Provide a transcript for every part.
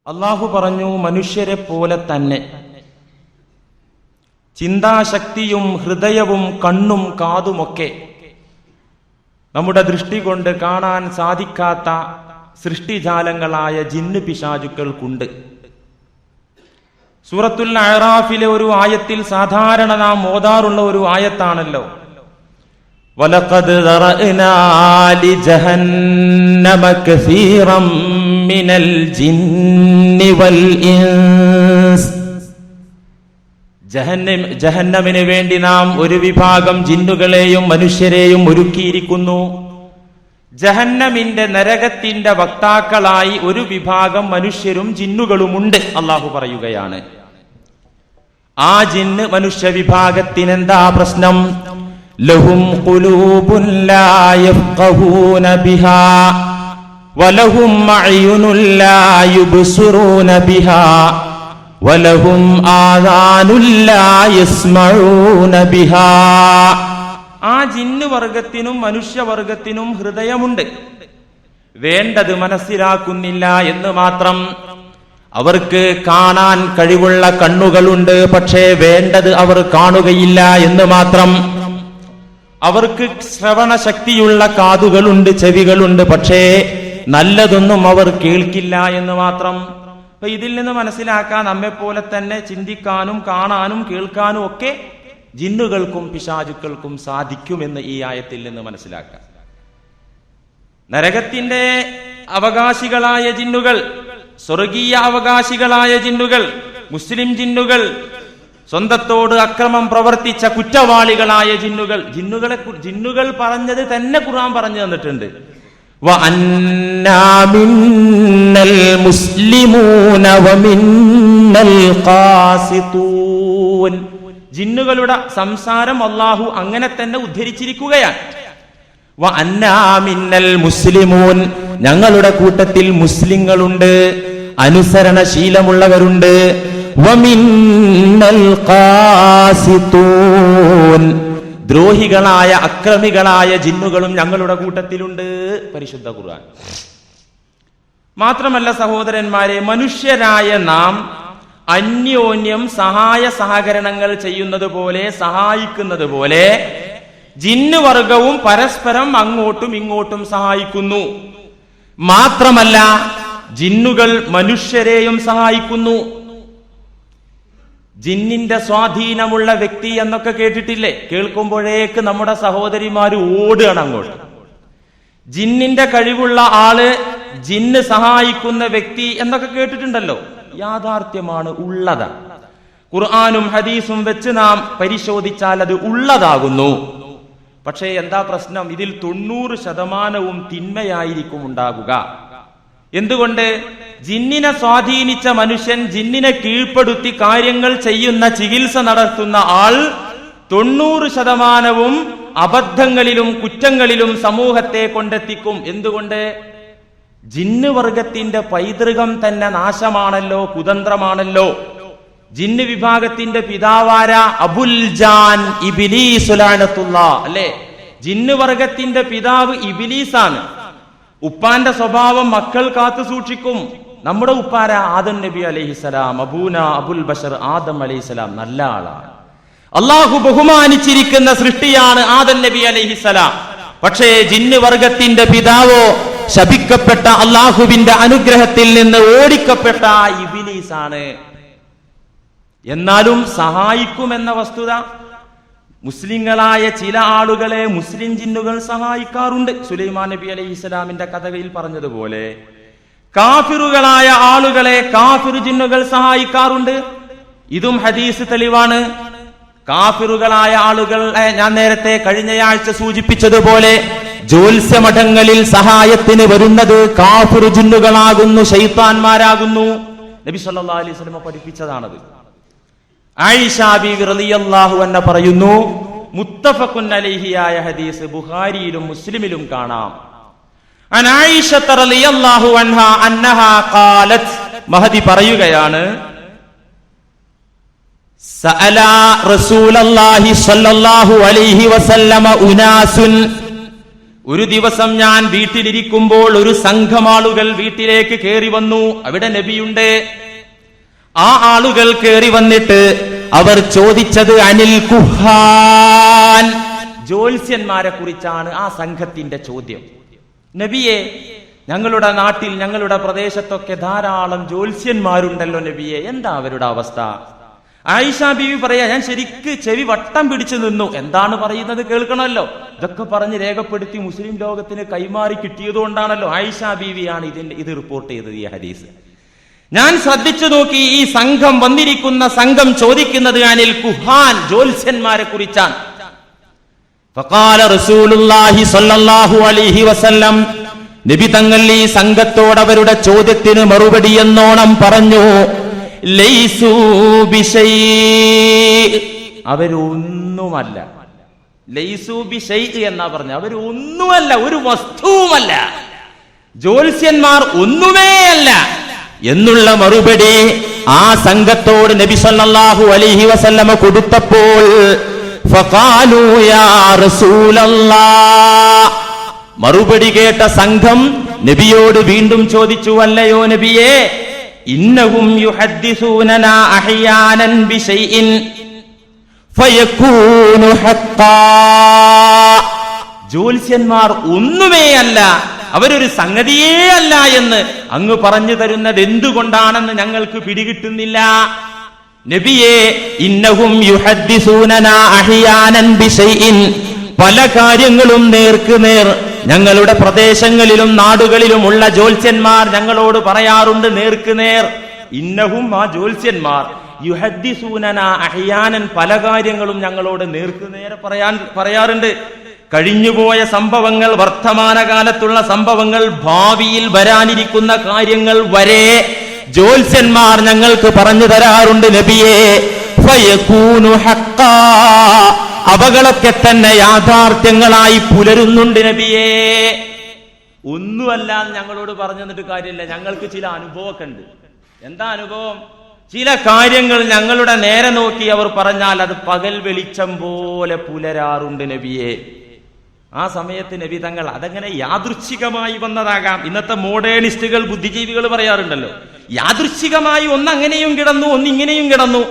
അള്ളാഹു പറഞ്ഞു, മനുഷ്യരെ പോലെ തന്നെ ചിന്താശക്തിയും ഹൃദയവും കണ്ണും കാതുമൊക്കെ നമ്മുടെ ദൃഷ്ടി കൊണ്ട് കാണാൻ സാധിക്കാത്ത സൃഷ്ടിജാലങ്ങളായ ജിന്ന് പിശാചുക്കൾക്കുണ്ട്. സൂറത്തുൽ അഅറാഫിലെ ഒരു ആയത്തിൽ സാധാരണ നാം ഓതാറുള്ള ഒരു ആയത്താണല്ലോ, വലഖദ് ദറഅനാ ലിജഹന്നമ കസീറൻ മിനൽ ജിന്നി വൽ ഇൻസ്. ജഹന്നമിന് വേണ്ടി നാം ഒരു വിഭാഗം ജിന്നുകളെയും മനുഷ്യരെയും ഒരുക്കിയിരിക്കുന്നു. ജഹന്നമിന്റെ നരകത്തിന്റെ വക്താക്കളായി ഒരു വിഭാഗം മനുഷ്യരും ജിന്നുകളുമുണ്ട് അള്ളാഹു പറയുകയാണ്. ആ ജിന്ന് മനുഷ്യ വിഭാഗത്തിനെന്താ പ്രശ്നം? ലഹും ഖുലൂബുൻ ലാ യഫ്ഖഹൂന ബിഹാ വലഹും അഅ്യുനുൻ ലാ യുബ്സിറൂന ബിഹാ വലഹും ആദാനുൻ ലാ യസ്മഊന ബിഹാ. ആ ജിന്ന് വർഗത്തിനും മനുഷ്യവർഗത്തിനും ഹൃദയമുണ്ട്, വേണ്ടത് മനസ്സിലാക്കുന്നില്ല എന്ന് മാത്രം. അവർക്ക് കാണാൻ കഴിവുള്ള കണ്ണുകളുണ്ട്, പക്ഷേ വേണ്ടത് അവർ കാണുകയില്ല എന്ന് മാത്രം. അവർക്ക് ശ്രവണ ശക്തിയുള്ള കാതുകളുണ്ട്, ചെവികളുണ്ട്, പക്ഷേ നല്ലതൊന്നും അവർ കേൾക്കില്ല എന്ന് മാത്രം. അപ്പൊ ഇതിൽ നിന്ന് മനസ്സിലാക്കാൻ നമ്മെപ്പോലെ തന്നെ ചിന്തിക്കാനും കാണാനും കേൾക്കാനും ഒക്കെ ജിന്നുകൾക്കും പിശാചുക്കൾക്കും സാധിക്കുമെന്ന് ഈ ആയത്തിൽ നിന്ന് മനസ്സിലാക്കാം. നരകത്തിന്റെ അവകാശികളായ ജിന്നുകൾ, സ്വർഗീയ അവകാശികളായ ജിന്നുകൾ, മുസ്ലിം ജിന്നുകൾ, സ്വന്തത്തോട് അക്രമം പ്രവർത്തിച്ച കുറ്റവാളികളായ ജിന്നുകൾ പറഞ്ഞത് തന്നെ ഖുർആൻ പറഞ്ഞു തന്നിട്ടുണ്ട്. വഅന്നാ മിന്നൽ മുസ്ലിമൂന വമിന്നൽ ഖാസിതൂൻ. ജിന്നുകളുടെ സംസാരം അല്ലാഹു അങ്ങനെ തന്നെ ഉദ്ധരിച്ചിരിക്കുകയാണ്. വഅന്നാ മിന്നൽ മുസ്ലിമൂൻ, ഞങ്ങളുടെ കൂട്ടത്തിൽ മുസ്ലിങ്ങളുണ്ട്, അനുസരണശീലമുള്ളവരുണ്ട്. വമിന്നൽ ഖാസിതൂൻ, ദ്രോഹികളായ അക്രമികളായ ജിന്നുകളും ഞങ്ങളുടെ കൂട്ടത്തിലുണ്ട്. പരിശുദ്ധ ഖുർആൻ. മാത്രമല്ല സഹോദരന്മാരെ, മനുഷ്യരായ നാം അന്യോന്യം സഹായ സഹകരണങ്ങൾ ചെയ്യുന്നത് പോലെ, സഹായിക്കുന്നത് പോലെ ജിന്ന് വർഗവും പരസ്പരം അങ്ങോട്ടും ഇങ്ങോട്ടും സഹായിക്കുന്നു. മാത്രമല്ല ജിന്നുകൾ മനുഷ്യരെയും സഹായിക്കുന്നു. ജിന്നിന്റെ സ്വാധീനമുള്ള വ്യക്തി എന്നൊക്കെ കേട്ടിട്ടില്ലേ? കേൾക്കുമ്പോഴേക്ക് നമ്മുടെ സഹോദരിമാര് ഓടുകയാണ് അങ്ങോട്ട്. ജിന്നിന്റെ കഴിവുള്ള ആള്, ജിന്ന് സഹായിക്കുന്ന വ്യക്തി എന്നൊക്കെ കേട്ടിട്ടുണ്ടല്ലോ. യാഥാർത്ഥ്യമാണ്, ഉള്ളതാണ്. ഖുർആനും ഹദീസും വെച്ച് നാം പരിശോധിച്ചാൽ അത് ഉള്ളതാകുന്നു. പക്ഷേ എന്താ പ്രശ്നം? ഇതിൽ 90% തിന്മയായിരിക്കും ഉണ്ടാകുക. എന്തുകൊണ്ട്? ജിന്നിനെ സ്വാധീനിച്ച മനുഷ്യൻ, ജിന്നിനെ കീഴ്പ്പെടുത്തി കാര്യങ്ങൾ ചെയ്യുന്ന, ചികിത്സ നടത്തുന്ന ആൾ 90% അബദ്ധങ്ങളിലും കുറ്റങ്ങളിലും സമൂഹത്തെ കൊണ്ടെത്തിക്കും. എന്തുകൊണ്ട്? ജിന്ന് വർഗത്തിന്റെ പൈതൃകം തന്നെ നാശമാണല്ലോ, കുതന്ത്രമാണല്ലോ. ജിന്ന് വിഭാഗത്തിന്റെ പിതാവാര അബുൽ ജാൻ ഇബ്ലീസ് ലഅനത്തുല്ലാഹ്, അല്ലേ? ജിന്ന് വർഗത്തിന്റെ പിതാവ് ഇബ്ലീസാണ്. ഉപ്പാന്റെ സ്വഭാവം മക്കൾ കാത്തു സൂക്ഷിക്കും. നമ്മുടെ ഉപ്പാര ആദം നബി അലൈഹിസ്സലാം, അബൂന അബുൽ ബഷർ ആദം അലൈഹിസ്സലാം, നല്ല ആളാണ്. അള്ളാഹു ബഹുമാനിച്ചിരിക്കുന്ന സൃഷ്ടിയാണ് ആദം നബി അലൈഹിസ്സലാം. പക്ഷേ ജിന്ന് വർഗത്തിന്റെ പിതാവോ ശപിക്കപ്പെട്ട, അള്ളാഹുവിന്റെ അനുഗ്രഹത്തിൽ നിന്ന് ഓടിക്കപ്പെട്ട ഇബ്ലീസാണ്. എന്നാലും സഹായിക്കുമെന്ന വസ്തുത മുസ്ലിങ്ങളായ ചില ആളുകളെ മുസ്ലിം ജിന്നുകൾ സഹായിക്കാറുണ്ട്. സുലൈമാൻ നബി അലൈഹിസ്സലാമിന്റെ കഥയിൽ പറഞ്ഞതുപോലെ കാഫിറുകളായ ആളുകളെ കാഫിർ ജിന്നുകൾ സഹായിക്കാറുണ്ട്. ഇതും ഹദീസ് തെളിവാണ്. കാഫിറുകളായ ആളുകളെ ഞാൻ നേരത്തെ കഴിഞ്ഞയാഴ്ച സൂചിപ്പിച്ചതുപോലെ ജ്യോത്സ്യമഠങ്ങളിൽ സഹായത്തിന് വരുന്നത് കാഫിർ ജിന്നുകളാകുന്നു, ശൈത്താന്മാരാകുന്നു. നബി സല്ലല്ലാഹു അലൈഹി വസല്ലം പഠിപ്പിച്ചതാണത്. ആയിഷ ബീവി റളിയല്ലാഹു അൻഹ പറയുന്നു, മുത്തഫഖുൻ അലൈഹിയായ ഹദീസ് ബുഖാരിയിലും മുസ്ലിമിലും കാണാം. അൻ ആയിഷ റളിയല്ലാഹു അൻഹ അന്നഹാ ഖാലത്, മഹദി പറയുകയാണ്, സഅല റസൂലല്ലാഹി സ്വല്ലല്ലാഹു അലൈഹി വസല്ലമ ഉനാസുൻ, ഒരു ദിവസം ഞാൻ വീട്ടിലിരിക്കുമ്പോൾ ഒരു സംഘം ആളുകൾ വീട്ടിലേക്ക് കയറി വന്നു. അവിടെ നബിയുണ്ട്. ആ ആളുകൾ കയറി വന്നിട്ട് അവർ ചോദിച്ചത് അനിൽ കുഹാൻ, ജ്യോത്സ്യന്മാരെ കുറിച്ചാണ് ആ സംഘത്തിന്റെ ചോദ്യം. നബിയെ, ഞങ്ങളുടെ നാട്ടിൽ ഞങ്ങളുടെ പ്രദേശത്തൊക്കെ ധാരാളം ജ്യോത്സ്യന്മാരുണ്ടല്ലോ നബിയെ, എന്താ അവരുടെ അവസ്ഥ? ആയിഷ ബീവി പറയാ, ഞാൻ ശരിക്ക് ചെവി വട്ടം പിടിച്ചു നിന്നു. എന്താണ് പറയുന്നത് കേൾക്കണമല്ലോ. ഇതൊക്കെ പറഞ്ഞ് രേഖപ്പെടുത്തി മുസ്ലിം ലോകത്തിന് കൈമാറി കിട്ടിയതുകൊണ്ടാണല്ലോ. ആയിഷ ബീവിയാണ് ഇത് റിപ്പോർട്ട് ചെയ്തത്, ഈ ഹദീസ്. ഞാൻ ശ്രദ്ധിച്ചു നോക്കി, ഈ സംഘം വന്നിരിക്കുന്ന സംഘം ചോദിക്കുന്നത് അനിൽ കുഹാൻ, ജ്യോത്സ്യന്മാരെ കുറിച്ചാണ്. ഫഖാല റസൂലുള്ളാഹി സ്വല്ലല്ലാഹു അലൈഹി വസല്ലം, നബി തങ്ങൾ ഈ സംഘത്തോട് അവരുടെ ചോദ്യത്തിന് മറുപടി എന്നോണം പറഞ്ഞു, ലൈസൂ ബിശൈ, അവരൊന്നുമല്ല. ലൈസൂ ബിശൈ എന്നാ പറഞ്ഞ, അവരൊന്നുമല്ല, ഒരു വസ്തുവുമല്ല. ജ്യോത്സ്യന്മാർ ഒന്നുമേ അല്ല എന്നുള്ള മറുപടി ആ സംഘത്തോട് നബി സല്ലല്ലാഹു അലൈഹി വസല്ലമ കൊടുത്തപ്പോൾ ഫഖാലൂ യാ റസൂലല്ലാഹ്, മറുപടി കേട്ട സംഘം നബിയോട് വീണ്ടും ചോദിച്ചു, അല്ലയോ നബിയേ, ഇന്നഹും യുഹദ്ദിസൂനനാ അഹ്യാനൻ ബിശൈഇൻ ഫയകൂനു ഹഖ്ഖാ, ജ്യോത്സ്യന്മാർ ഒന്നുമേ അല്ല, അവരൊരു സംഗതിയേ അല്ല എന്ന് അങ്ങ് പറഞ്ഞു തരുന്നത് എന്തുകൊണ്ടാണെന്ന് ഞങ്ങൾക്ക് പിടികിട്ടുന്നില്ല. നബിയേ, ഇന്നഹും യുഹദ്ദിസൂനനാ അഹ്യാനൻ ബിശൈഇൻ, പല കാര്യങ്ങളും നേർക്കുനേർ ഞങ്ങളുടെ പ്രദേശങ്ങളിലും നാടുകളിലുമുള്ള ജ്യോത്സ്യന്മാർ ഞങ്ങളോട് പറയാറുണ്ട് നേർക്കുനേർ. ഇന്നഹും, ആ ജ്യോത്സ്യന്മാർ, യുഹദ്ദിസൂനനാ അഹ്യാനൻ, പല കാര്യങ്ങളും ഞങ്ങളോട് നേർക്കുനേരെ പറയാറുണ്ട്. കഴിഞ്ഞുപോയ സംഭവങ്ങൾ, വർത്തമാനകാലത്തുള്ള സംഭവങ്ങൾ, ഭാവിയിൽ വരാനിരിക്കുന്ന കാര്യങ്ങൾ വരെ ജ്യോത്സ്യന്മാർ ഞങ്ങൾക്ക് പറഞ്ഞു തരാറുണ്ട് നബിയേ. ഫയകൂനു ഹഖ്ഖാ, അവകളൊക്കെ തന്നെ യാഥാർത്ഥ്യങ്ങളായി പുലരുന്നുണ്ട് നബിയേ. ഒന്നുമല്ല ഞങ്ങളോട് പറഞ്ഞു തന്നിട്ട് കാര്യമില്ല, ഞങ്ങൾക്ക് ചില അനുഭവമൊക്കെ ഉണ്ട്. എന്താ അനുഭവം? ചില കാര്യങ്ങൾ ഞങ്ങളുടെ നേരെ നോക്കി അവർ പറഞ്ഞാൽ അത് പകൽ വെളിച്ചം പോലെ പുലരാറുണ്ട് നബിയേ. ആ സമയത്ത് നബി തങ്ങൾ അതങ്ങനെ യാദൃച്ഛികമായി വന്നതാകാം. ഇന്നത്തെ മോഡേണിസ്റ്റുകൾ, ബുദ്ധിജീവികൾ പറയാറുണ്ടല്ലോ, യാദൃച്ഛികമായി ഒന്നങ്ങനെയും കിടന്നു ഒന്നിങ്ങനെയും കിടന്നു.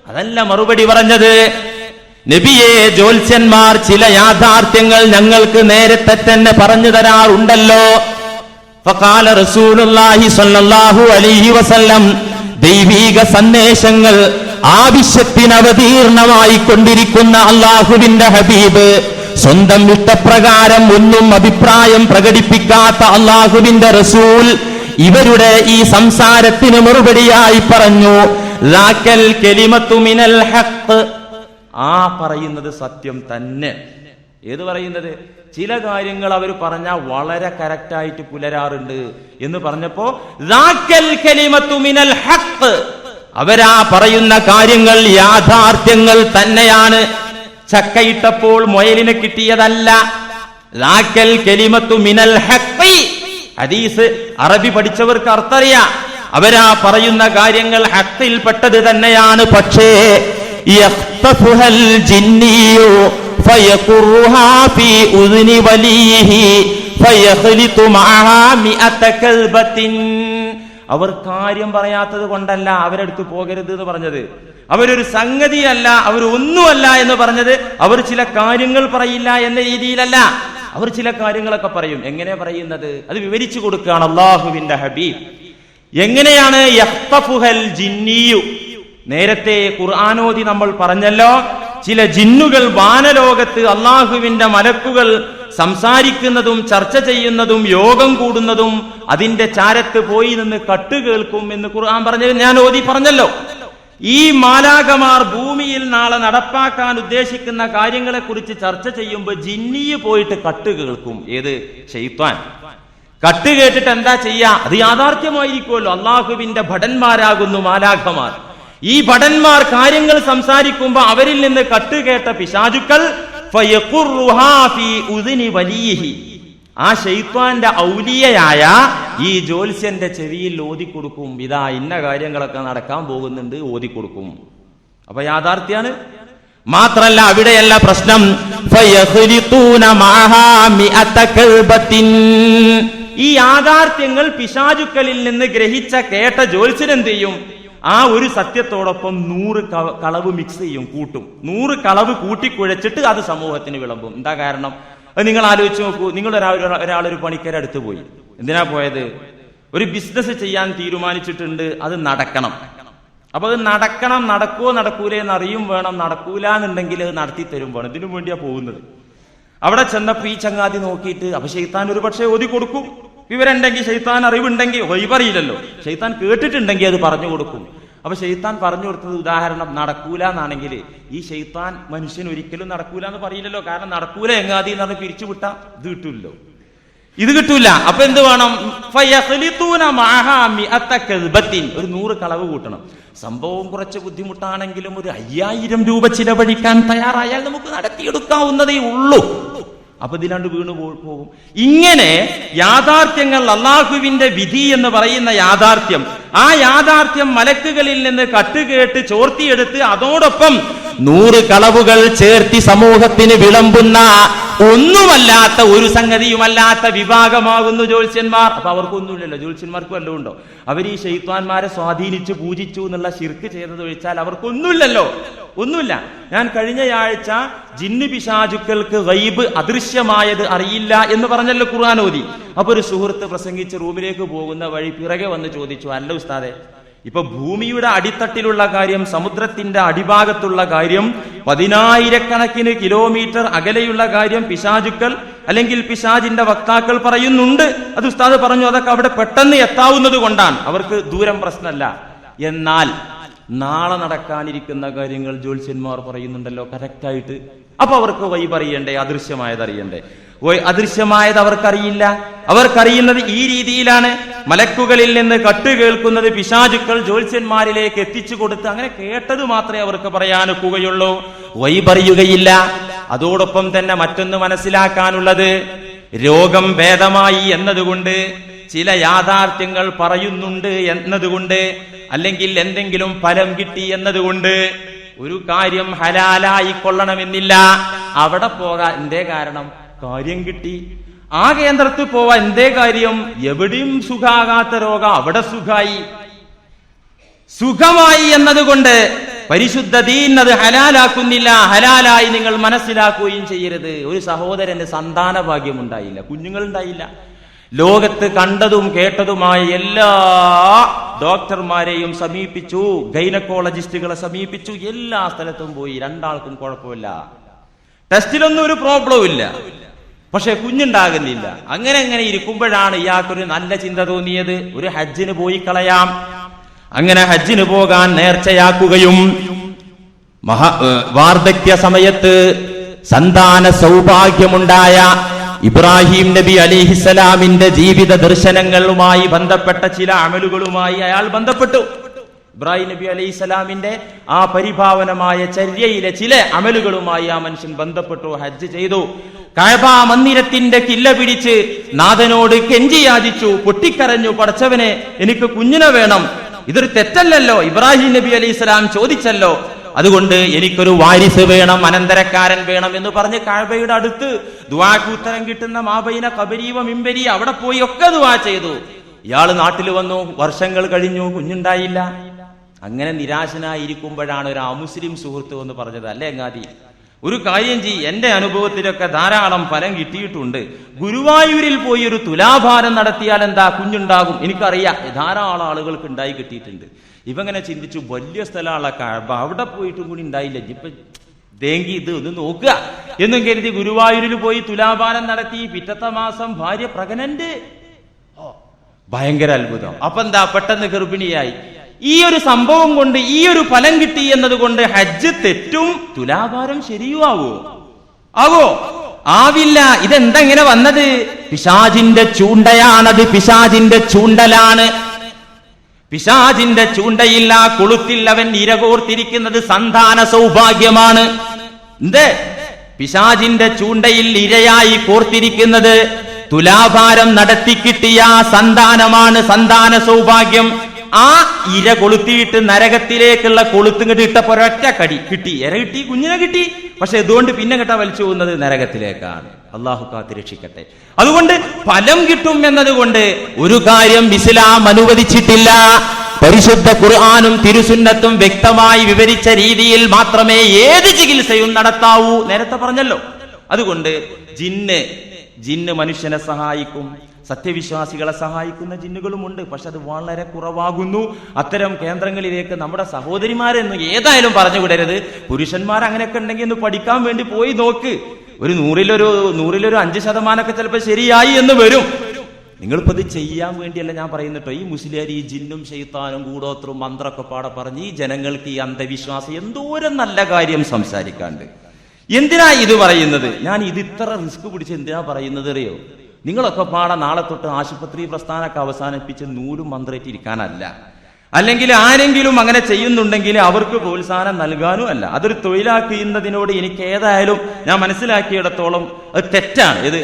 അതല്ല മറുപടി പറഞ്ഞത്. നബിയെ, ജ്യോത്സ്യന്മാർ ചില യാഥാർത്ഥ്യങ്ങൾ ഞങ്ങൾക്ക് നേരത്തെ തന്നെ പറഞ്ഞു തരാറുണ്ടല്ലോ. ഫഖാല റസൂലുള്ളാഹി സ്വല്ലല്ലാഹു അലൈഹി വസല്ലം, ദൈവീക സന്ദേശങ്ങൾ ആവശ്യത്തിന് അവതീർണമായി കൊണ്ടിരിക്കുന്ന അള്ളാഹുവിന്റെ ഹബീബ്, സ്വന്തം ഇഷ്ടപ്രകാരം ഒന്നും അഭിപ്രായം പ്രകടിപ്പിക്കാത്ത അള്ളാഹുവിന്റെ റസൂൽ, ഇവരുടെ ഈ സംസാരത്തിന് മറുപടിയായി പറഞ്ഞു, ലാക്കൽ കലിമത്തു മിനൽ ഹഖ്, ആ പറയുന്നത് സത്യം തന്നെ. ഏത് പറയുന്നത്? ചില കാര്യങ്ങൾ അവർ പറഞ്ഞാൽ വളരെ കറക്റ്റായിട്ട് പുലരാറുണ്ട് എന്ന് പറഞ്ഞപ്പോ ലാക്കൽ കലിമത്തു മിനൽ ഹഖ്, അവരാ പറയുന്ന കാര്യങ്ങൾ യാഥാർത്ഥ്യങ്ങൾ തന്നെയാണ്. ചക്കയിട്ടപ്പോൾ മുയലിന് കിട്ടിയതല്ല. ലാക്കൽ കലിമത്തു മിനൽ ഹഖ്, ഹദീസ് അറബി പഠിച്ചവർക്ക് അർത്ഥറിയാം. അവരാ പറയുന്ന കാര്യങ്ങൾ ഹഖിൽ പെട്ടത് തന്നെയാണ്. പക്ഷേ യഖ്തഫുഹൽ ജിന്നിയു ഫയഖുറുഹാ ഫീ ഉദ്നി വലിഹി ഫയഖ്ലിതു മഅഹാ മിഅത കൽബത്തിൻ, അവർ കാര്യം പറയാത്തത് കൊണ്ടല്ല അവരെടുത്ത് പോകരുത് എന്ന് പറഞ്ഞത്. അവരൊരു സംഗതിയല്ല, അവരൊന്നുമല്ല എന്ന് പറഞ്ഞത്. അവർ ചില കാര്യങ്ങൾ പറയില്ല എന്ന രീതിയിലല്ല, അവർ ചില കാര്യങ്ങളൊക്കെ പറയും. എങ്ങനെ പറയുന്നത്? അത് വിവരിച്ചു കൊടുക്കുകയാണ് അള്ളാഹുവിന്റെ ഹബീബ്. എങ്ങനെയാണ്? യഖ്തഫുഹൽ ജിന്നിയു, നേരത്തെ ഖുർആനോദി നമ്മൾ പറഞ്ഞല്ലോ, ചില ജിന്നുകൾ വാനലോകത്ത് അള്ളാഹുവിന്റെ മലക്കുകൾ സംസാരിക്കുന്നതും ചർച്ച ചെയ്യുന്നതും യോഗം കൂടുന്നതും അതിന്റെ ചാരത്ത് പോയി നിന്ന് കട്ട് കേൾക്കും എന്ന് ഖുർആൻ പറഞ്ഞത് ഞാൻ ഓതി പറഞ്ഞല്ലോ. ഈ മാലാഖമാർ ഭൂമിയിൽ നാളെ നടപ്പാക്കാൻ ഉദ്ദേശിക്കുന്ന കാര്യങ്ങളെ കുറിച്ച് ചർച്ച ചെയ്യുമ്പോൾ ജിന്നിയെ പോയിട്ട് കട്ട് കേൾക്കും. ഏത്? ശൈത്വാൻ. കട്ട് കേട്ടിട്ട് എന്താ ചെയ്യാ? അത് യാഥാർത്ഥ്യമായിരിക്കുമല്ലോ. അള്ളാഹുവിന്റെ ഭടന്മാരാകുന്നു മാലാഖമാർ. ഈ ഭടന്മാർ കാര്യങ്ങൾ സംസാരിക്കുമ്പോ അവരിൽ നിന്ന് കട്ടുകേട്ട പിശാചുക്കൾ ആ ശൈത്വാന്റെ ഔലിയയായ ഈ ജ്യോത്സ്യന്റെ ചെവിയിൽ ഓതിക്കൊടുക്കും. ഇതാ ഇന്ന കാര്യങ്ങളൊക്കെ നടക്കാൻ പോകുന്നുണ്ട്, ഓതിക്കൊടുക്കും. അപ്പൊ യാഥാർത്ഥ്യാണ്. മാത്രല്ല അവിടെയല്ല പ്രശ്നം, ഫയഖ്ലിതൂന മഅഹാ മിഅത കൽബത്തിൻ. ഈ യാഥാർത്ഥ്യങ്ങൾ പിശാചുക്കളിൽ നിന്ന് ഗ്രഹിച്ച കേട്ട ജ്യോത്സ്യൻ എന്ത് ചെയ്യും? ആ ഒരു സത്യത്തോടൊപ്പം 100 കളവ് മിക്സ് ചെയ്യും, കൂട്ടും. 100 കളവ് കൂട്ടിക്കുഴച്ചിട്ട് അത് സമൂഹത്തിന് വിളമ്പും. എന്താ കാരണം? അത് നിങ്ങൾ ആലോചിച്ച് നോക്കൂ. നിങ്ങൾ ഒരാളൊരു പണിക്കരടുത്ത് പോയി. എന്തിനാ പോയത്? ഒരു ബിസിനസ് ചെയ്യാൻ തീരുമാനിച്ചിട്ടുണ്ട്, അത് നടക്കണം. അപ്പൊ അത് നടക്കുമോ നടക്കൂലേ എന്ന് അറിയും വേണം. നടക്കൂല എന്നുണ്ടെങ്കിൽ അത് നടത്തി തരും വേണം. ഇതിനു വേണ്ടിയാ പോകുന്നത്. അവിടെ ചെന്നപ്പോ ഈ ചങ്ങാതി നോക്കിയിട്ട്, അപ്പൊ ശൈത്താൻ ഒരു പക്ഷേ ഓതി കൊടുക്കും. വിവരമുണ്ടെങ്കിൽ, ശൈത്താൻ അറിവുണ്ടെങ്കിൽ, അറിയില്ലല്ലോ, ശൈത്താൻ കേട്ടിട്ടുണ്ടെങ്കിൽ അത് പറഞ്ഞു കൊടുക്കും. അപ്പൊ ശൈത്താൻ പറഞ്ഞു കൊടുത്തത്, ഉദാഹരണം നടക്കൂല എന്നാണെങ്കിൽ ഈ ശൈത്താൻ മനുഷ്യൻ ഒരിക്കലും നടക്കൂല എന്ന് പറയില്ലല്ലോ. കാരണം നടക്കൂല എങ്ങാതി എന്ന് പറഞ്ഞ് പിരിച്ചു വിട്ടാ ഇത് കിട്ടൂല്ലോ, ഇത് കിട്ടൂല. അപ്പൊ എന്ത് വേണം? ഒരു 100 കളവ് കൂട്ടണം. സംഭവം കുറച്ച് ബുദ്ധിമുട്ടാണെങ്കിലും ഒരു 5000 രൂപ ചിലവഴിക്കാൻ തയ്യാറായാൽ നമുക്ക് നടത്തിയെടുക്കാവുന്നതേ ഉള്ളൂ. അപ്പൊ ഇതിലാണ്ട് വീണു പോകും. ഇങ്ങനെ യാഥാർത്ഥ്യങ്ങൾ, അള്ളാഹുവിന്റെ വിധി എന്ന് പറയുന്ന യാഥാർത്ഥ്യം, ആ യാഥാർത്ഥ്യം മലക്കുകളിൽ നിന്ന് കട്ടുകേട്ട് ചോർത്തിയെടുത്ത് അതോടൊപ്പം 100 കളവുകൾ ചേർത്തി സമൂഹത്തിന് വിളമ്പുന്ന ഒന്നുമല്ലാത്ത, ഒരു സംഗതിയുമല്ലാത്ത വിഭാഗമാകുന്നു ജ്യോത്സ്യന്മാർ. അപ്പൊ അവർക്കൊന്നുമില്ലല്ലോ. ജ്യോത്സ്യന്മാർക്ക് വല്ലതും ഉണ്ടോ? അവർ ഈ ശൈത്വാന്മാരെ സ്വാധീനിച്ച് പൂജിച്ചു എന്നുള്ള ശിർക്ക് ചെയ്തത് ഒഴിച്ചാൽ അവർക്കൊന്നുമില്ലല്ലോ, ഒന്നുമില്ല. ഞാൻ കഴിഞ്ഞ ആഴ്ച ജിന്ന് പിശാചുക്കൾക്ക് ഗൈബ്, അദൃശ്യമായത് അറിയില്ല എന്ന് പറഞ്ഞല്ലോ ഖുർആൻ ഓതി. അപ്പൊ ഒരു സുഹൃത്ത് പ്രസംഗിച്ച് റൂമിലേക്ക് പോകുന്ന വഴി പിറകെ വന്ന് ചോദിച്ചു, അല്ല ഉസ്താദെ, ഇപ്പൊ ഭൂമിയുടെ അടിത്തട്ടിലുള്ള കാര്യം, സമുദ്രത്തിന്റെ അടിഭാഗത്തുള്ള കാര്യം, 10,000 കിലോമീറ്റർ അകലെയുള്ള കാര്യം പിശാചുക്കൾ അല്ലെങ്കിൽ പിശാചിന്റെ വക്താക്കൾ പറയുന്നുണ്ട്. അത് ഉസ്താദ് പറഞ്ഞു, അതൊക്കെ അവിടെ പെട്ടെന്ന് എത്താവുന്നത് കൊണ്ടാണ്, അവർക്ക് ദൂരം പ്രശ്നമല്ല. എന്നാൽ നാളെ നടക്കാനിരിക്കുന്ന കാര്യങ്ങൾ ജ്യോത്സ്യന്മാർ പറയുന്നുണ്ടല്ലോ കറക്റ്റായിട്ട്. അപ്പൊ അവർക്ക് ഗൈബ് അറിയണ്ടേ? അദൃശ്യമായത് അറിയണ്ടേ? അദൃശ്യമായത് അവർക്കറിയില്ല. അവർക്കറിയുന്നത് ഈ രീതിയിലാണ്. മലക്കുകളിൽ നിന്ന് കട്ട് കേൾക്കുന്നത് പിശാചുക്കൾ ജ്യോത്സ്യന്മാരിലേക്ക് എത്തിച്ചു കൊടുത്ത് അങ്ങനെ കേട്ടത് മാത്രമേ അവർക്ക് പറയാനൊക്കുകയുള്ളൂ, ഗൈബ് അറിയുകയില്ല. അതോടൊപ്പം തന്നെ മറ്റൊന്ന് മനസ്സിലാക്കാനുള്ളത്, രോഗം ഭേദമായി എന്നതുകൊണ്ട്, ചില യാഥാർത്ഥ്യങ്ങൾ പറയുന്നുണ്ട് എന്നതുകൊണ്ട്, അല്ലെങ്കിൽ എന്തെങ്കിലും ഫലം കിട്ടി എന്നതുകൊണ്ട് ഒരു കാര്യം ഹലാലായി കൊള്ളണമെന്നില്ല. അവിടെ പോകാൻ എന്തേ കാരണം? കാര്യം കിട്ടി. ആ കേന്ദ്രത്തിൽ പോവാൻ എന്തേ കാര്യം? എവിടെയും സുഖാകാത്ത രോഗം അവിടെ സുഖമായി എന്നതുകൊണ്ട് പരിശുദ്ധ ദീൻ അത് ഹലാലാക്കുന്നില്ല. ഹലാലായി നിങ്ങൾ മനസ്സിലാക്കുകയും ചെയ്യരുത്. ഒരു സഹോദരന് സന്താന ഭാഗ്യം ഉണ്ടായില്ല, കുഞ്ഞുങ്ങൾ ഉണ്ടായില്ല. ലോകത്ത് കണ്ടതും കേട്ടതുമായ എല്ലാ ഡോക്ടർമാരെയും സമീപിച്ചു, ഗൈനക്കോളജിസ്റ്റുകളെ സമീപിച്ചു, എല്ലാ സ്ഥലത്തും പോയി, രണ്ടാൾക്കും കുഴപ്പമില്ല, ടെസ്റ്റിലൊന്നും ഒരു പ്രോബ്ലവും ഇല്ല. പക്ഷെ കുഞ്ഞുണ്ടാകുന്നില്ല. അങ്ങനെ ഇരിക്കുമ്പോഴാണ് ഇയാൾക്കൊരു നല്ല ചിന്ത തോന്നിയത്, ഒരു ഹജ്ജിന് പോയി കളയാം. അങ്ങനെ ഹജ്ജിന് പോകാൻ നേർച്ചയാക്കുകയും വാർദ്ധക്യ സമയത്ത് സന്താന സൗഭാഗ്യമുണ്ടായ ഇബ്രാഹിം നബി അലൈഹിസ്സലാമിന്റെ ജീവിത ദർശനങ്ങളുമായി ബന്ധപ്പെട്ട ചില അമലുകളുമായി അയാൾ ബന്ധപ്പെട്ടു. ഇബ്രാഹിം നബി അലൈഹിസ്സലാമിന്റെ ആ പരിഭാവനമായ ചര്യയിലെ ചില അമലുകളുമായി ആ മനുഷ്യൻ ബന്ധപ്പെട്ടു, ഹജ്ജ് ചെയ്തു. കഅബ മന്ദിരത്തിന്റെ കില്ല പിടിച്ച് നാഥനോട് കെഞ്ചി യാചിച്ചു, പൊട്ടിക്കരഞ്ഞു, പടച്ചവനെ എനിക്ക് കുഞ്ഞിനെ വേണം, ഇതൊരു തെറ്റല്ലല്ലോ, ഇബ്രാഹിം നബി അലൈഹിസ്സലാം ചോദിച്ചല്ലോ, അതുകൊണ്ട് എനിക്കൊരു വാരിസ് വേണം, അനന്തരക്കാരൻ വേണം എന്ന് പറഞ്ഞ് കഅബയുടെ അടുത്ത് ദുആക്ക് ഉത്തരം കിട്ടുന്ന മാബൈന ഖബരി വ മിംബരി അവിടെ പോയി ഒക്കെ ദുആ ചെയ്തു. ഇയാള് നാട്ടിൽ വന്നു, വർഷങ്ങൾ കഴിഞ്ഞു, കുഞ്ഞുണ്ടായില്ല. അങ്ങനെ നിരാശനായിരിക്കുമ്പോഴാണ് ഒരു അമുസ്ലിം സുഹൃത്ത് എന്ന് പറഞ്ഞത്, അല്ലേ അങ്ങാതി, ഒരു കാര്യം ചെയ്യ്, എന്റെ അനുഭവത്തിലൊക്കെ ധാരാളം ഫലം കിട്ടിയിട്ടുണ്ട്, ഗുരുവായൂരിൽ പോയി ഒരു തുലാഭാരം നടത്തിയാൽ എന്താ, കുഞ്ഞുണ്ടാകും, എനിക്കറിയാം, ധാരാളം ആളുകൾക്ക് ഉണ്ടായി കിട്ടിയിട്ടുണ്ട്. ഇവങ്ങനെ ചിന്തിച്ചു, വലിയ സ്ഥലമുള്ള കഅബ, അവിടെ പോയിട്ടും കൂടി ഉണ്ടായില്ല, ഇപ്പൊ തേങ്കി ഇത് ഒന്ന് നോക്കുക എന്നും കരുതി ഗുരുവായൂരിൽ പോയി തുലാഭാരം നടത്തി. പിറ്റത്തെ മാസം ഭാര്യ പ്രഗ്നന്റ്. ഭയങ്കര അത്ഭുതം. അപ്പൊ എന്താ, പെട്ടെന്ന് ഗർഭിണിയായി. ഈ ഒരു സംഭവം കൊണ്ട്, ഈ ഒരു ഫലം കിട്ടി എന്നതുകൊണ്ട് ഹജ്ജ് തെറ്റും തുലാഭാരം ശരിയുമാവോ? ആവില്ല. ഇതെന്തെങ്ങനെ വന്നത്? പിശാചിന്റെ ചൂണ്ടയാണത്, പിശാചിന്റെ ചൂണ്ടലാണ്. പിശാചിന്റെ ചൂണ്ടയിൽ, ആ കൊളുത്തിൽ അവൻ ഇരകോർത്തിരിക്കുന്നത് സന്താന സൗഭാഗ്യമാണ്. എന്തേ? പിശാചിന്റെ ചൂണ്ടയിൽ ഇരയായി കോർത്തിരിക്കുന്നത് തുലാഭാരം നടത്തി കിട്ടിയ സന്താനമാണ്, സന്താന സൗഭാഗ്യം. ആ ഇര കൊളുത്തിയിട്ട് നരകത്തിലേക്കുള്ള കൊളുത്തിങ്ങട്ട് ഇട്ടപ്പോ ഒരൊറ്റ കടി കിട്ടി, ഇര കിട്ടി, കുഞ്ഞിനെ കിട്ടി. പക്ഷെ ഇതുകൊണ്ട് പിന്നെ കേട്ടാ വലിച്ചു പോകുന്നത് നരകത്തിലേക്കാണ്. അള്ളാഹു കാത്തിരക്ഷിക്കട്ടെ. അതുകൊണ്ട് ഫലം കിട്ടും എന്നതുകൊണ്ട് ഒരു കാര്യം ഇസ്ലാം അനുവദിച്ചിട്ടില്ല. പരിശുദ്ധ ഖുർആനും തിരുസുന്നത്തും വ്യക്തമായി വിവരിച്ച രീതിയിൽ മാത്രമേ ഏത് ചികിത്സയും നടത്താവൂ. നേരത്തെ പറഞ്ഞല്ലോ. അതുകൊണ്ട് ജിന്ന് മനുഷ്യനെ സഹായിക്കും, സത്യവിശ്വാസികളെ സഹായിക്കുന്ന ജിന്നുകളുമുണ്ട്. പക്ഷെ അത് വളരെ കുറവാകുന്നു. അത്തരം കേന്ദ്രങ്ങളിലേക്ക് നമ്മുടെ സഹോദരിമാരെന്ന് ഏതായാലും പറഞ്ഞു വിടരുത്. പുരുഷന്മാർ അങ്ങനെയൊക്കെ ഉണ്ടെങ്കിൽ ഒന്ന് പഠിക്കാൻ വേണ്ടി പോയി നോക്ക്. ഒരു 100-ൽ 5% ചിലപ്പോൾ ശരിയായി എന്ന് വരും. നിങ്ങളിപ്പോ ഇത് ചെയ്യാൻ വേണ്ടിയല്ല ഞാൻ പറയുന്നിട്ടോ. ഈ മുസ്ലിയാർ ഈ ജിന്നും ശൈത്താനും കൂടോത്രും മന്ത്രമൊക്കെ പാടെ പറഞ്ഞ് ഈ ജനങ്ങൾക്ക് ഈ അന്ധവിശ്വാസം എന്തോരം നല്ല കാര്യം സംസാരിക്കാണ്ട്. എന്തിനാ ഇത് പറയുന്നത്? ഞാൻ ഇത് ഇത്ര റിസ്ക് പിടിച്ച് എന്തിനാ പറയുന്നത് അറിയോ? നിങ്ങളൊക്കെ പാടെ നാളെ തൊട്ട് ആശുപത്രി പ്രസ്ഥാനമൊക്കെ അവസാനിപ്പിച്ച് നൂലും മന്ത്രേറ്റ് ഇരിക്കാനല്ല. അല്ലെങ്കിൽ ആരെങ്കിലും അങ്ങനെ ചെയ്യുന്നുണ്ടെങ്കിൽ അവർക്ക് പ്രോത്സാഹനം നൽകാനും അല്ല. അതൊരു തൊഴിലാക്കുന്നതിനോട് എനിക്ക് ഏതായാലും ഞാൻ മനസ്സിലാക്കിയിടത്തോളം അത് തെറ്റാണ്. ഇത്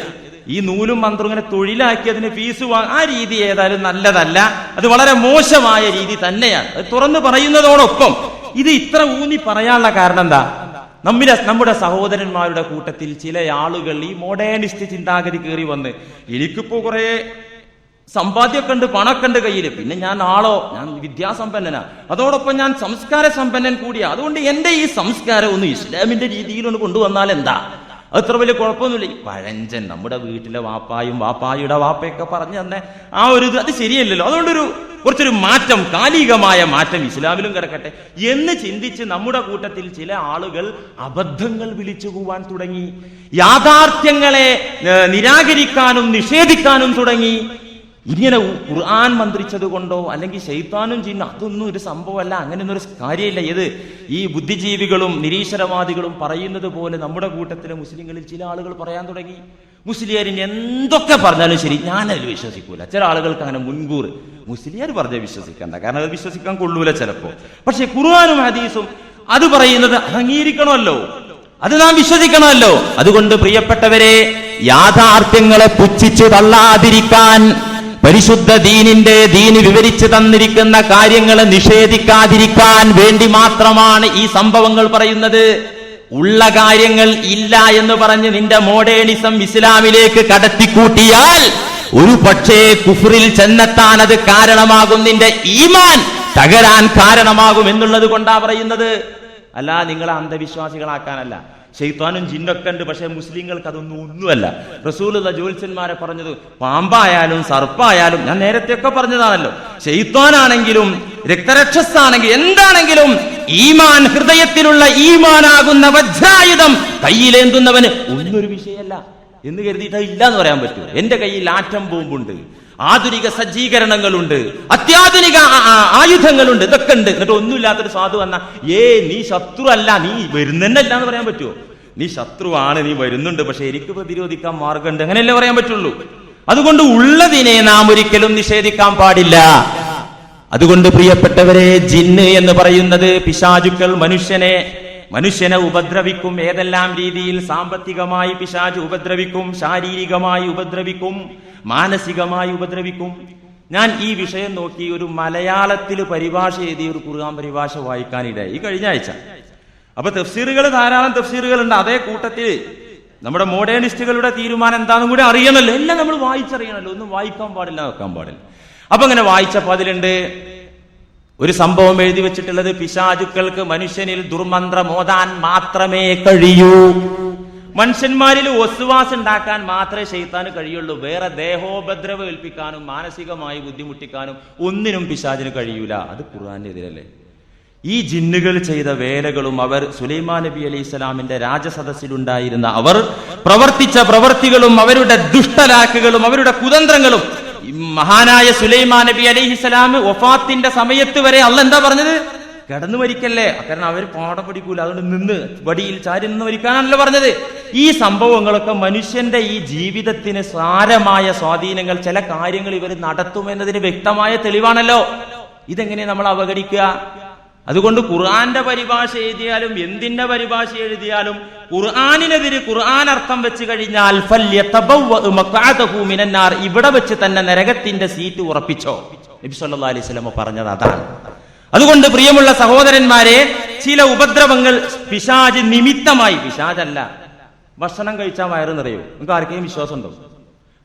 ഈ നൂലും മന്ത്രം ഇങ്ങനെ തൊഴിലാക്കിയതിന് ഫീസ് ആ രീതി ഏതായാലും നല്ലതല്ല. അത് വളരെ മോശമായ രീതി തന്നെയാണ്. അത് തുറന്നു പറയുന്നതോടൊപ്പം ഇത് ഇത്ര ഊന്നി പറയാനുള്ള കാരണം എന്താ? നമ്മുടെ സഹോദരന്മാരുടെ കൂട്ടത്തിൽ ചില ആളുകൾ ഈ മോഡേണിസ്റ്റ് ചിന്താഗതി കയറി വന്ന് എനിക്കിപ്പോ കുറെ സമ്പാദ്യമൊക്കെ ഉണ്ട്, പണമൊക്കെ ഉണ്ട് കയ്യിൽ, പിന്നെ ഞാൻ വിദ്യാസമ്പന്നനാ, അതോടൊപ്പം ഞാൻ സംസ്കാര സമ്പന്നൻ കൂടിയാ, അതുകൊണ്ട് എന്റെ ഈ സംസ്കാരം ഒന്ന് ഇസ്ലാമിന്റെ രീതിയിലൊന്ന് കൊണ്ടുവന്നാൽ എന്താ? അത്ര വലിയ കുഴപ്പമൊന്നുമില്ല. ഈ പഴഞ്ചൻ നമ്മുടെ വീട്ടിലെ വാപ്പായുടെ വാപ്പയൊക്കെ പറഞ്ഞു തന്നെ ആ ഒരു ഇത് അത് ശരിയല്ലല്ലോ. അതുകൊണ്ടൊരു കുറച്ചൊരു മാറ്റം, കാലികമായ മാറ്റം ഇസ്ലാമിലും കിടക്കട്ടെ എന്ന് ചിന്തിച്ച് നമ്മുടെ കൂട്ടത്തിൽ ചില ആളുകൾ അബദ്ധങ്ങൾ വിളിച്ചു പോവാൻ തുടങ്ങി. യാഥാർത്ഥ്യങ്ങളെ നിരാകരിക്കാനും നിഷേധിക്കാനും തുടങ്ങി. ഇങ്ങനെ ഖുർആൻ മന്ത്രിച്ചത് കൊണ്ടോ അല്ലെങ്കിൽ ശൈത്താനും ജിന്നും അതൊന്നും ഒരു സംഭവമല്ല, അങ്ങനെയൊന്നും ഒരു കാര്യമില്ല. ഇത് ഈ ബുദ്ധിജീവികളും നിരീശ്വരവാദികളും പറയുന്നത് പോലെ നമ്മുടെ കൂട്ടത്തിലെ മുസ്ലിങ്ങളിൽ ചില ആളുകൾ പറയാൻ തുടങ്ങി. മുസ്ലിയാരിന് എന്തൊക്കെ പറഞ്ഞാലും ശരി ഞാനതിൽ വിശ്വസിക്കൂല. ചില ആളുകൾക്ക് അങ്ങനെ മുൻകൂർ മുസ്ലിയാർ പറഞ്ഞാൽ വിശ്വസിക്കണ്ട, കാരണം അത് വിശ്വസിക്കാൻ കൊള്ളൂല ചിലപ്പോ. പക്ഷെ ഖുർആനും ഹദീസും അത് പറയുന്നത് അംഗീകരിക്കണമല്ലോ, അത് നാം വിശ്വസിക്കണമല്ലോ. അതുകൊണ്ട് പ്രിയപ്പെട്ടവരെ, യാഥാർത്ഥ്യങ്ങളെ പുച്ഛിച്ചു തള്ളാതിരിക്കാൻ, പരിശുദ്ധ ദീന് വിവരിച്ചു തന്നിരിക്കുന്ന കാര്യങ്ങളെ നിഷേധിക്കാതിരിക്കാൻ വേണ്ടി മാത്രമാണ് ഈ സംഭവങ്ങൾ പറയുന്നത്. ഉള്ള കാര്യങ്ങൾ ഇല്ല എന്ന് പറഞ്ഞ് നിന്റെ മോഡേണിസം ഇസ്ലാമിലേക്ക് കടത്തിക്കൂട്ടിയാൽ ഒരു പക്ഷേ കുഫറിൽ ചെന്നെത്താൻ അത് കാരണമാകും, നിന്റെ ഈമാൻ തകരാൻ കാരണമാകും എന്നുള്ളത് കൊണ്ടാ പറയുന്നത്. അല്ല നിങ്ങളെ അന്ധവിശ്വാസികളാക്കാനല്ല. ശൈത്താനും ജിന്നൊക്കെ ഉണ്ട്, പക്ഷെ മുസ്ലിങ്ങൾക്ക് അതൊന്നും ഒന്നുമല്ല. റസൂലുള്ള ജ്യോത്സ്യന്മാരെ പറഞ്ഞത് പാമ്പായാലും സർപ്പായാലും ഞാൻ നേരത്തെയൊക്കെ പറഞ്ഞതാണല്ലോ, ശൈത്താനാണെങ്കിലും രക്തരക്ഷസാണെങ്കിലും എന്താണെങ്കിലും ഈമാൻ, ഹൃദയത്തിലുള്ള ഈമാനാകുന്ന വജ്രായുധം കയ്യിലേന്തുന്നവന് ഒന്നൊരു വിഷയമല്ല എന്ന് കരുതിയിട്ട് ഇല്ല എന്ന് പറയാൻ പറ്റൂ. എന്റെ കയ്യിൽ ആറ്റം ബോംബുണ്ട്, ആധുനിക സജ്ജീകരണങ്ങളുണ്ട്, അത്യാധുനിക ആയുധങ്ങളുണ്ട്, ഇതൊക്കെ ഉണ്ട്, എന്നിട്ട് ഒന്നുമില്ലാത്തൊരു സാധു വന്ന നീ ശത്രു അല്ല, നീ വരുന്നല്ല എന്ന് പറയാൻ പറ്റുമോ? നീ ശത്രുവാണ്, നീ വരുന്നുണ്ട്, പക്ഷെ എനിക്ക് പ്രതിരോധിക്കാൻ മാർഗമുണ്ട്, അങ്ങനെയല്ലേ പറയാൻ പറ്റുള്ളൂ. അതുകൊണ്ട് ഉള്ളതിനെ നാം ഒരിക്കലും നിഷേധിക്കാൻ പാടില്ല. അതുകൊണ്ട് പ്രിയപ്പെട്ടവരെ, ജിന്ന് എന്ന് പറയുന്നത് പിശാചുക്കൾ മനുഷ്യനെ ഉപദ്രവിക്കും. ഏതെല്ലാം രീതിയിൽ? സാമ്പത്തികമായി പിശാച് ഉപദ്രവിക്കും, ശാരീരികമായി ഉപദ്രവിക്കും, മാനസികമായി ഉപദ്രവിക്കും. ഞാൻ ഈ വിഷയം നോക്കി ഒരു മലയാളത്തിൽ പരിഭാഷ എഴുതിയ ഒരു ഖുർആൻ പരിഭാഷ വായിക്കാനിടയായി ഈ കഴിഞ്ഞ ആഴ്ച. അപ്പൊ തഫ്സീറുകൾ, ധാരാളം തഫ്സീറുകൾ ഉണ്ട്. അതേ കൂട്ടത്തിൽ നമ്മുടെ മോഡേണിസ്റ്റുകളുടെ തീരുമാനം എന്താണെന്നും കൂടി അറിയണമല്ലോ. എല്ലാം നമ്മൾ വായിച്ചറിയണമല്ലോ, ഒന്നും വായിക്കാൻ പാടില്ല, വെക്കാൻ പാടില്ല. അപ്പൊ അങ്ങനെ വായിച്ചപ്പോ അതിലുണ്ട് ഒരു സംഭവം എഴുതി വെച്ചിട്ടുള്ളത്, പിശാചുക്കൾക്ക് മനുഷ്യനിൽ ദുർമന്ത്രം ഓതാൻ മാത്രമേ കഴിയൂ. മനുഷ്യന്മാരിൽ ഒസ്വാസ് ഉണ്ടാക്കാൻ മാത്രമേ ശൈത്താന് കഴിയുള്ളൂ. വേറെ ദേഹോപദ്രവം ഏൽപ്പിക്കാനും മാനസികമായി ബുദ്ധിമുട്ടിക്കാനും ഒന്നിനും പിശാചിന് കഴിയൂല. അത് ഖുർആന്റെ എതിരല്ലേ? ഈ ജിന്നുകൾ ചെയ്ത വേലകളും അവർ സുലൈമാൻ നബി അലൈഹി സ്വലാമിന്റെ രാജസദസ്സിലുണ്ടായിരുന്ന അവർ പ്രവർത്തിച്ച പ്രവർത്തികളും അവരുടെ ദുഷ്ടലാക്കുകളും അവരുടെ കുതന്ത്രങ്ങളും, മഹാനായ സുലൈമാൻ നബി അലൈഹിസ്സലാം വഫാത്തിന്റെ സമയത്ത് വരെ അള്ളാഹ് എന്താ പറഞ്ഞത്? കിടന്നു മരിക്കല്ലേ, കാരണം അവർ പാഠം പഠിക്കൂല, അതുകൊണ്ട് നിന്ന് വടിയിൽ ചാരി നിന്ന് മരിക്കാനാണല്ലോ പറഞ്ഞത്. ഈ സംഭവങ്ങളൊക്കെ മനുഷ്യന്റെ ഈ ജീവിതത്തിന് സാരമായ സ്വാധീനങ്ങൾ, ചില കാര്യങ്ങൾ ഇവർ നടത്തുമെന്നതിന് വ്യക്തമായ തെളിവാണല്ലോ. ഇതെങ്ങനെ നമ്മൾ അവഗണിക്കുക? അതുകൊണ്ട് ഖുർആന്റെ പരിഭാഷ എഴുതിയാലും എന്തിന്റെ പരിഭാഷ എഴുതിയാലും ഖുർആനിനെതിരെ ഖുർആൻ അർത്ഥം വെച്ച് കഴിഞ്ഞാൽ ഇവിടെ വെച്ച് തന്നെ നരകത്തിന്റെ സീറ്റ് ഉറപ്പിച്ചോ. നബി സല്ലല്ലാഹു അലൈഹി വസല്ലം പറഞ്ഞത് അതാണ്. അതുകൊണ്ട് പ്രിയമുള്ള സഹോദരന്മാരെ, ചില ഉപദ്രവങ്ങൾ പിശാച് നിമിത്തമായി, പിശാചല്ല. ഭക്ഷണം കഴിച്ചാൽ വയറ് നിറയും. നിങ്ങൾക്ക് ആർക്കെങ്കിലും വിശ്വാസമുണ്ടോ?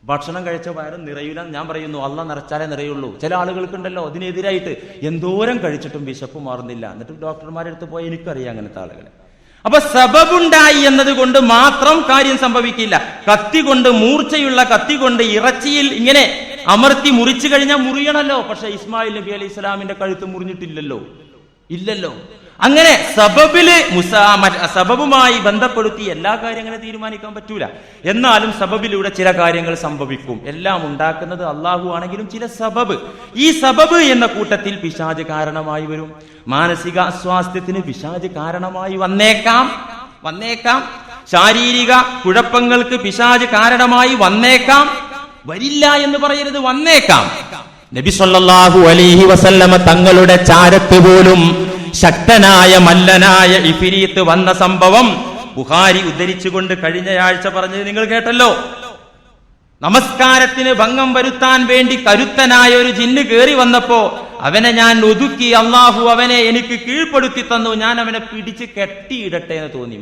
ഭക്ഷണം കഴിച്ച വയറ് നിറയില്ല. ഞാൻ പറയുന്നു, അള്ളാഹ് നിറച്ചാലേ നിറയുള്ളൂ. ചില ആളുകൾക്കുണ്ടല്ലോ അതിനെതിരായിട്ട് എന്തോരം കഴിച്ചിട്ടും വിശപ്പ് മാറുന്നില്ല. എന്നിട്ട് ഡോക്ടർമാരുടെ അടുത്ത് പോയി എനിക്കറിയാം അങ്ങനത്തെ ആളുകളെ. അപ്പൊ സബബുണ്ടായി എന്നതുകൊണ്ട് മാത്രം കാര്യം സംഭവിക്കില്ല. കത്തി കൊണ്ട്, മൂർച്ചയുള്ള കത്തി കൊണ്ട് ഇറച്ചിയിൽ ഇങ്ങനെ അമർത്തി മുറിച്ചു കഴിഞ്ഞാൽ മുറിയണല്ലോ. പക്ഷെ ഇസ്മായിൽ നബി അലൈഹി ഇസ്ലാമിന്റെ കഴുത്ത് മുറിഞ്ഞിട്ടില്ലല്ലോ, ഇല്ലല്ലോ. അങ്ങനെ സബബുമായി ബന്ധപ്പെടുത്തി എല്ലാ കാര്യങ്ങളും തീരുമാനിക്കാൻ പറ്റൂല. എന്നാലും സബബിലൂടെ ചില കാര്യങ്ങൾ സംഭവിക്കും. എല്ലാം ഉണ്ടാക്കുന്നത് അള്ളാഹു ആണെങ്കിലും ചില സബബ്, ഈ സബബ് എന്ന കൂട്ടത്തിൽ പിശാച് കാരണമായി വരും. മാനസിക അസ്വാസ്ഥ്യത്തിന് പിശാച് കാരണമായി വന്നേക്കാം. ശാരീരിക കുഴപ്പങ്ങൾക്ക് പിശാച് കാരണമായി വന്നേക്കാം. വരില്ല എന്ന് പറയരുത്, വന്നേക്കാം. നബി സല്ലല്ലാഹു അലൈഹി വസല്ലമ തങ്ങളുടെ ചാരത്ത് പോലും ശക്തനായ മല്ലനായ ഇഫ്രീത്ത് വന്ന സംഭവം ബുഖാരി ഉദ്ധരിച്ചുകൊണ്ട് കഴിഞ്ഞയാഴ്ച പറഞ്ഞത് നിങ്ങൾ കേട്ടല്ലോ. നമസ്കാരത്തിന് ഭംഗം വരുത്താൻ വേണ്ടി കരുത്തനായ ഒരു ജിന്ന് കയറി വന്നപ്പോ അവനെ ഞാൻ ഒതുക്കി, അള്ളാഹു അവനെ എനിക്ക് കീഴ്പ്പെടുത്തി തന്നു, ഞാൻ അവനെ പിടിച്ച് കെട്ടിയിടട്ടെ എന്ന് തോന്നി.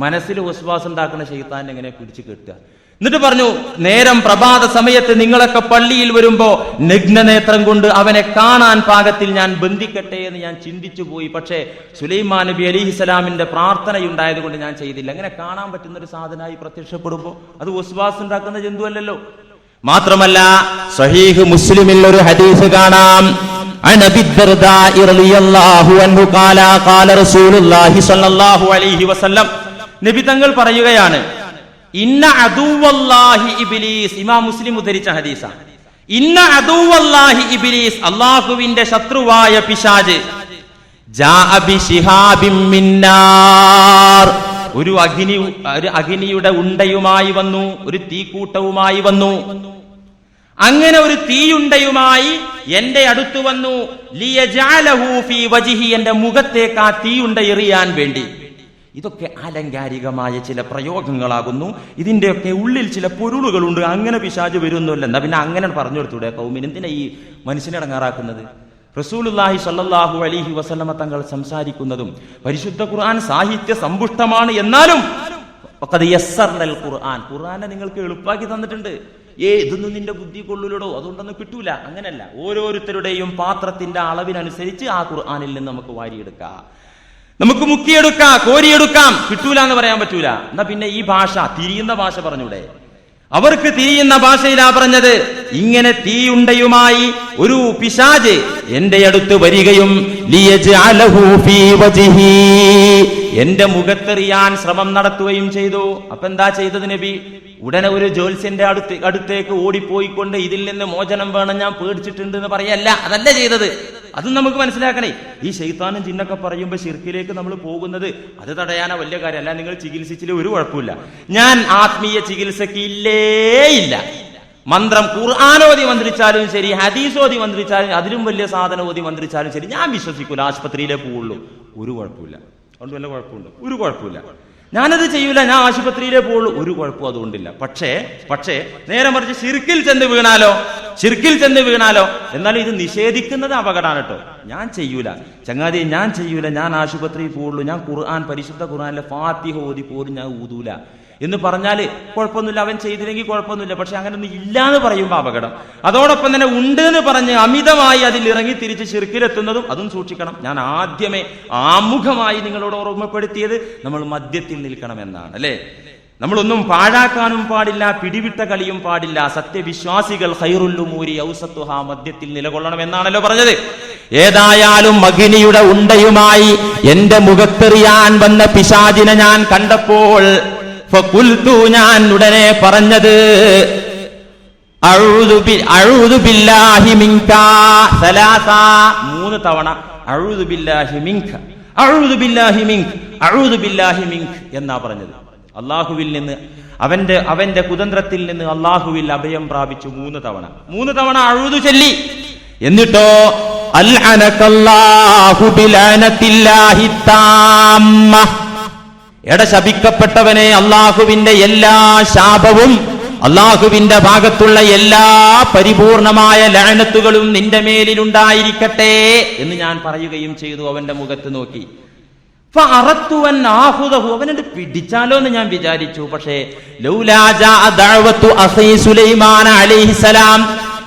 മനസ്സിൽ വസ്വാസ് ഉണ്ടാക്കുന്ന ശൈത്താൻ എങ്ങനെ പിടിച്ച് കെട്ടുക? എന്നിട്ട് പറഞ്ഞു, നേരം പ്രഭാത സമയത്ത് നിങ്ങളൊക്കെ പള്ളിയിൽ വരുമ്പോ നഗ്നനേത്രം കൊണ്ട് അവനെ കാണാൻ പാകത്തിൽ ഞാൻ ബന്ധിക്കട്ടെ എന്ന് ഞാൻ ചിന്തിച്ചു പോയി. പക്ഷേ സുലൈമാൻ നബി അലൈഹിസ്സലാമിന്റെ പ്രാർത്ഥനയുണ്ടായത് കൊണ്ട് ഞാൻ ചെയ്തില്ല. അങ്ങനെ കാണാൻ പറ്റുന്ന ഒരു സാധനമായി പ്രത്യക്ഷപ്പെടുമ്പോ അത് വസ്വാസ് ഉണ്ടാക്കുന്ന ജന്തുവല്ലല്ലോ. മാത്രമല്ല സഹീഹ് മുസ്ലിമിൽ ഒരു ഹദീസ് കാണാം. عن ابي الدرداء رضي الله عنه قال قال رسول الله صلى الله عليه وسلم, നബി തങ്ങൾ പറയുകയാണ്, ഇന്ന അദുവല്ലാഹി ഇബ്ലീസ്. ഇമാം മുസ്ലിം ഉദ്ധരിച്ച ഹദീസാണ്. ഇന്ന അദുവല്ലാഹി ഇബ്ലീസ്, അല്ലാഹുവിന്റെ ശത്രുവായ പിശാച്, ജാഅ ബിശിഹാബിൻ മിന്നാർ, ഒരു അഗ്നിയുടെ ഉണ്ടയുമായി വന്നു, ഒരു തീക്കൂട്ടവുമായി വന്നു. അങ്ങനെ ഒരു തീയുണ്ടയുമായി എന്റെ അടുത്ത് വന്നു. ലിയജഅലഹു ഫീ വജ്ഹി, എന്റെ മുഖത്തേക്ക് ആ തീയുണ്ട എറിയാൻ വേണ്ടി. ഇതൊക്കെ ആലങ്കാരികമായ ചില പ്രയോഗങ്ങളാകുന്നു. ഇതിന്റെയൊക്കെ ഉള്ളിൽ ചില പൊരുളുകളുണ്ട്. അങ്ങനെ പിശാച് വരുന്നില്ല. എന്നാ പിന്നെ അങ്ങനെ പറഞ്ഞു കൊടുത്തൂടെ കൗമിന്? എന്തിനാ ഈ മനുഷ്യനെ ഇടങ്ങാറാക്കുന്നത്? റസൂലുള്ളാഹി സ്വല്ലല്ലാഹു അലൈഹി വസല്ലമ തങ്ങൾ സംസാരിക്കുന്നതും പരിശുദ്ധ ഖുർആൻ സാഹിത്യ സമ്പുഷ്ടമാണ്. എന്നാലും ഖുർആനെ നിങ്ങൾക്ക് എളുപ്പാക്കി തന്നിട്ടുണ്ട്. ഇതൊന്നും നിന്റെ ബുദ്ധി കൊള്ളൂലോ, അതുകൊണ്ടൊന്നും കിട്ടൂല. അങ്ങനല്ല, ഓരോരുത്തരുടെയും പാത്രത്തിന്റെ അളവിനനുസരിച്ച് ആ ഖുർആനിൽ നിന്ന് നമുക്ക് വാരിയെടുക്കാം, നമുക്ക് മുക്കിയെടുക്കാം, കോരിയെടുക്കാം. കിട്ടൂല എന്ന് പറയാൻ പറ്റൂല. എന്നാ പിന്നെ ഈ ഭാഷ, തിരിയുന്ന ഭാഷ പറഞ്ഞൂടെ? അവർക്ക് തിരിയുന്ന ഭാഷയിലാ പറഞ്ഞത്. ഇങ്ങനെ തീയുണ്ടയുമായി ഒരു പിശാച് എന്റെ അടുത്ത് വരികയും ലിയജഅലഹു ഫീ വജ്ഹി, എന്റെ മുഖത്തെറിയാൻ ശ്രമം നടത്തുകയും ചെയ്തു. അപ്പൊ എന്താ ചെയ്തത് നബി? ഉടനെ ഒരു ജ്യോത്സ്യന്റെ അടുത്തേക്ക് ഓടിപ്പോയിക്കൊണ്ട് ഇതിൽ നിന്ന് മോചനം വേണം, ഞാൻ പേടിച്ചിട്ടുണ്ട് എന്ന് പറയല്ല. അതല്ല ചെയ്തത്. അതും നമുക്ക് മനസ്സിലാക്കണേ. ഈ ശൈത്താനും ജിന്നൊക്കെ പറയുമ്പോൾ ശിർക്കിലേക്ക് നമ്മൾ പോകുന്നത് അത് തടയാനാ വലിയ കാര്യം. അല്ല, നിങ്ങൾ ചികിത്സിച്ചില്ല ഒരു കുഴപ്പമില്ല. ഞാൻ ആത്മീയ ചികിത്സക്ക് ഇല്ല. മന്ത്രം ഖുർആനോതി മന്ത്രിച്ചാലും ശരി, ഹദീസോതി മന്ത്രിച്ചാലും, അതിലും വലിയ സാധനം ഓതി മന്ത്രിച്ചാലും ശരി, ഞാൻ വിശ്വസിക്കൂല. ആശുപത്രിയിലേ പോവുള്ളൂ. ഒരു കുഴപ്പമില്ല. അതുകൊണ്ട് വല്ല കുഴപ്പമുണ്ടോ? ഒരു കുഴപ്പമില്ല. ഞാനത് ചെയ്യൂല, ഞാൻ ആശുപത്രിയിലേ പോവുള്ളൂ. ഒരു കുഴപ്പം അതുകൊണ്ടില്ല. പക്ഷേ നേരെ മറിച്ച് ശിർക്കിൽ ചെന്ന് വീണാലോ എന്നാലും ഇത് നിഷേധിക്കുന്നത് അപകടമാണ് കേട്ടോ. ഞാൻ ചെയ്യൂല ചങ്ങാതി, ഞാൻ ചെയ്യൂല, ഞാൻ ആശുപത്രിയിൽ പോവുള്ളൂ, ഞാൻ പരിശുദ്ധ ഖുർആനിലെ ഫാത്തിഹ ഓതി പോലും ഞാൻ ഊതൂല എന്ന് പറഞ്ഞാല് കുഴപ്പമൊന്നുമില്ല. അവൻ ചെയ്തില്ലെങ്കിൽ കുഴപ്പമൊന്നുമില്ല. പക്ഷെ അങ്ങനെയൊന്നും ഇല്ല എന്ന് പറയുമ്പോൾ അപകടം. അതോടൊപ്പം തന്നെ ഉണ്ട് എന്ന് പറഞ്ഞ് അമിതമായി അതിൽ ഇറങ്ങി തിരിച്ച് ശിർക്കിലെത്തുന്നതും അതും സൂക്ഷിക്കണം. ഞാൻ ആദ്യമേ ആമുഖമായി നിങ്ങളോട് ഓർമ്മപ്പെടുത്തിയത് നമ്മൾ മധ്യത്തിൽ നിൽക്കണമെന്നാണ്, അല്ലെ? നമ്മളൊന്നും പാഴാക്കാനും പാടില്ല, പിടിവിട്ട കളിയും പാടില്ല. സത്യവിശ്വാസികൾ ഖൈറുൽ ഉമൂരി ഔസത്തുഹാ, മധ്യത്തിൽ നിലകൊള്ളണം എന്നാണല്ലോ പറഞ്ഞത്. ഏതായാലും അഗ്നിയുടെ ഉണ്ടയുമായി എന്റെ മുഖത്തെറിയാൻ വന്ന പിശാചിനെ ഞാൻ കണ്ടപ്പോൾ ഫഖുൽതു, ഞാൻ ഉടനെ പറഞ്ഞത് അഊദു ബില്ലാഹി മിൻക സലാസ, 3 തവണ അഊദു ബില്ലാഹി മിൻക, അഊദു ബില്ലാഹി മിൻക, അഊദു ബില്ലാഹി മിൻക എന്നാ പറഞ്ഞത്. അല്ലാഹുവിൽ നിന്ന്, അവന്റെ കുതന്ത്രത്തിൽ നിന്ന് അല്ലാഹുവിൽ അഭയം പ്രാപിച്ചു 3 തവണ അഊദു ചൊല്ലി. എന്നിട്ടോ അൽഅനകല്ലാഹു ബിലഅനത്തില്ലാഹി താമ്മ, ശപിക്കപ്പെട്ടവനെ, അള്ളാഹുവിന്റെ എല്ലാ ശാപവും അള്ളാഹുവിന്റെ ഭാഗത്തുള്ള എല്ലാ പരിപൂർണമായ ലഅനത്തുകളും നിന്റെ മേലിലുണ്ടായിരിക്കട്ടെ എന്ന് ഞാൻ പറയുകയും ചെയ്തു. അവന്റെ മുഖത്ത് നോക്കി. അവനെ പിടിച്ചാലോ എന്ന് ഞാൻ വിചാരിച്ചു. പക്ഷേ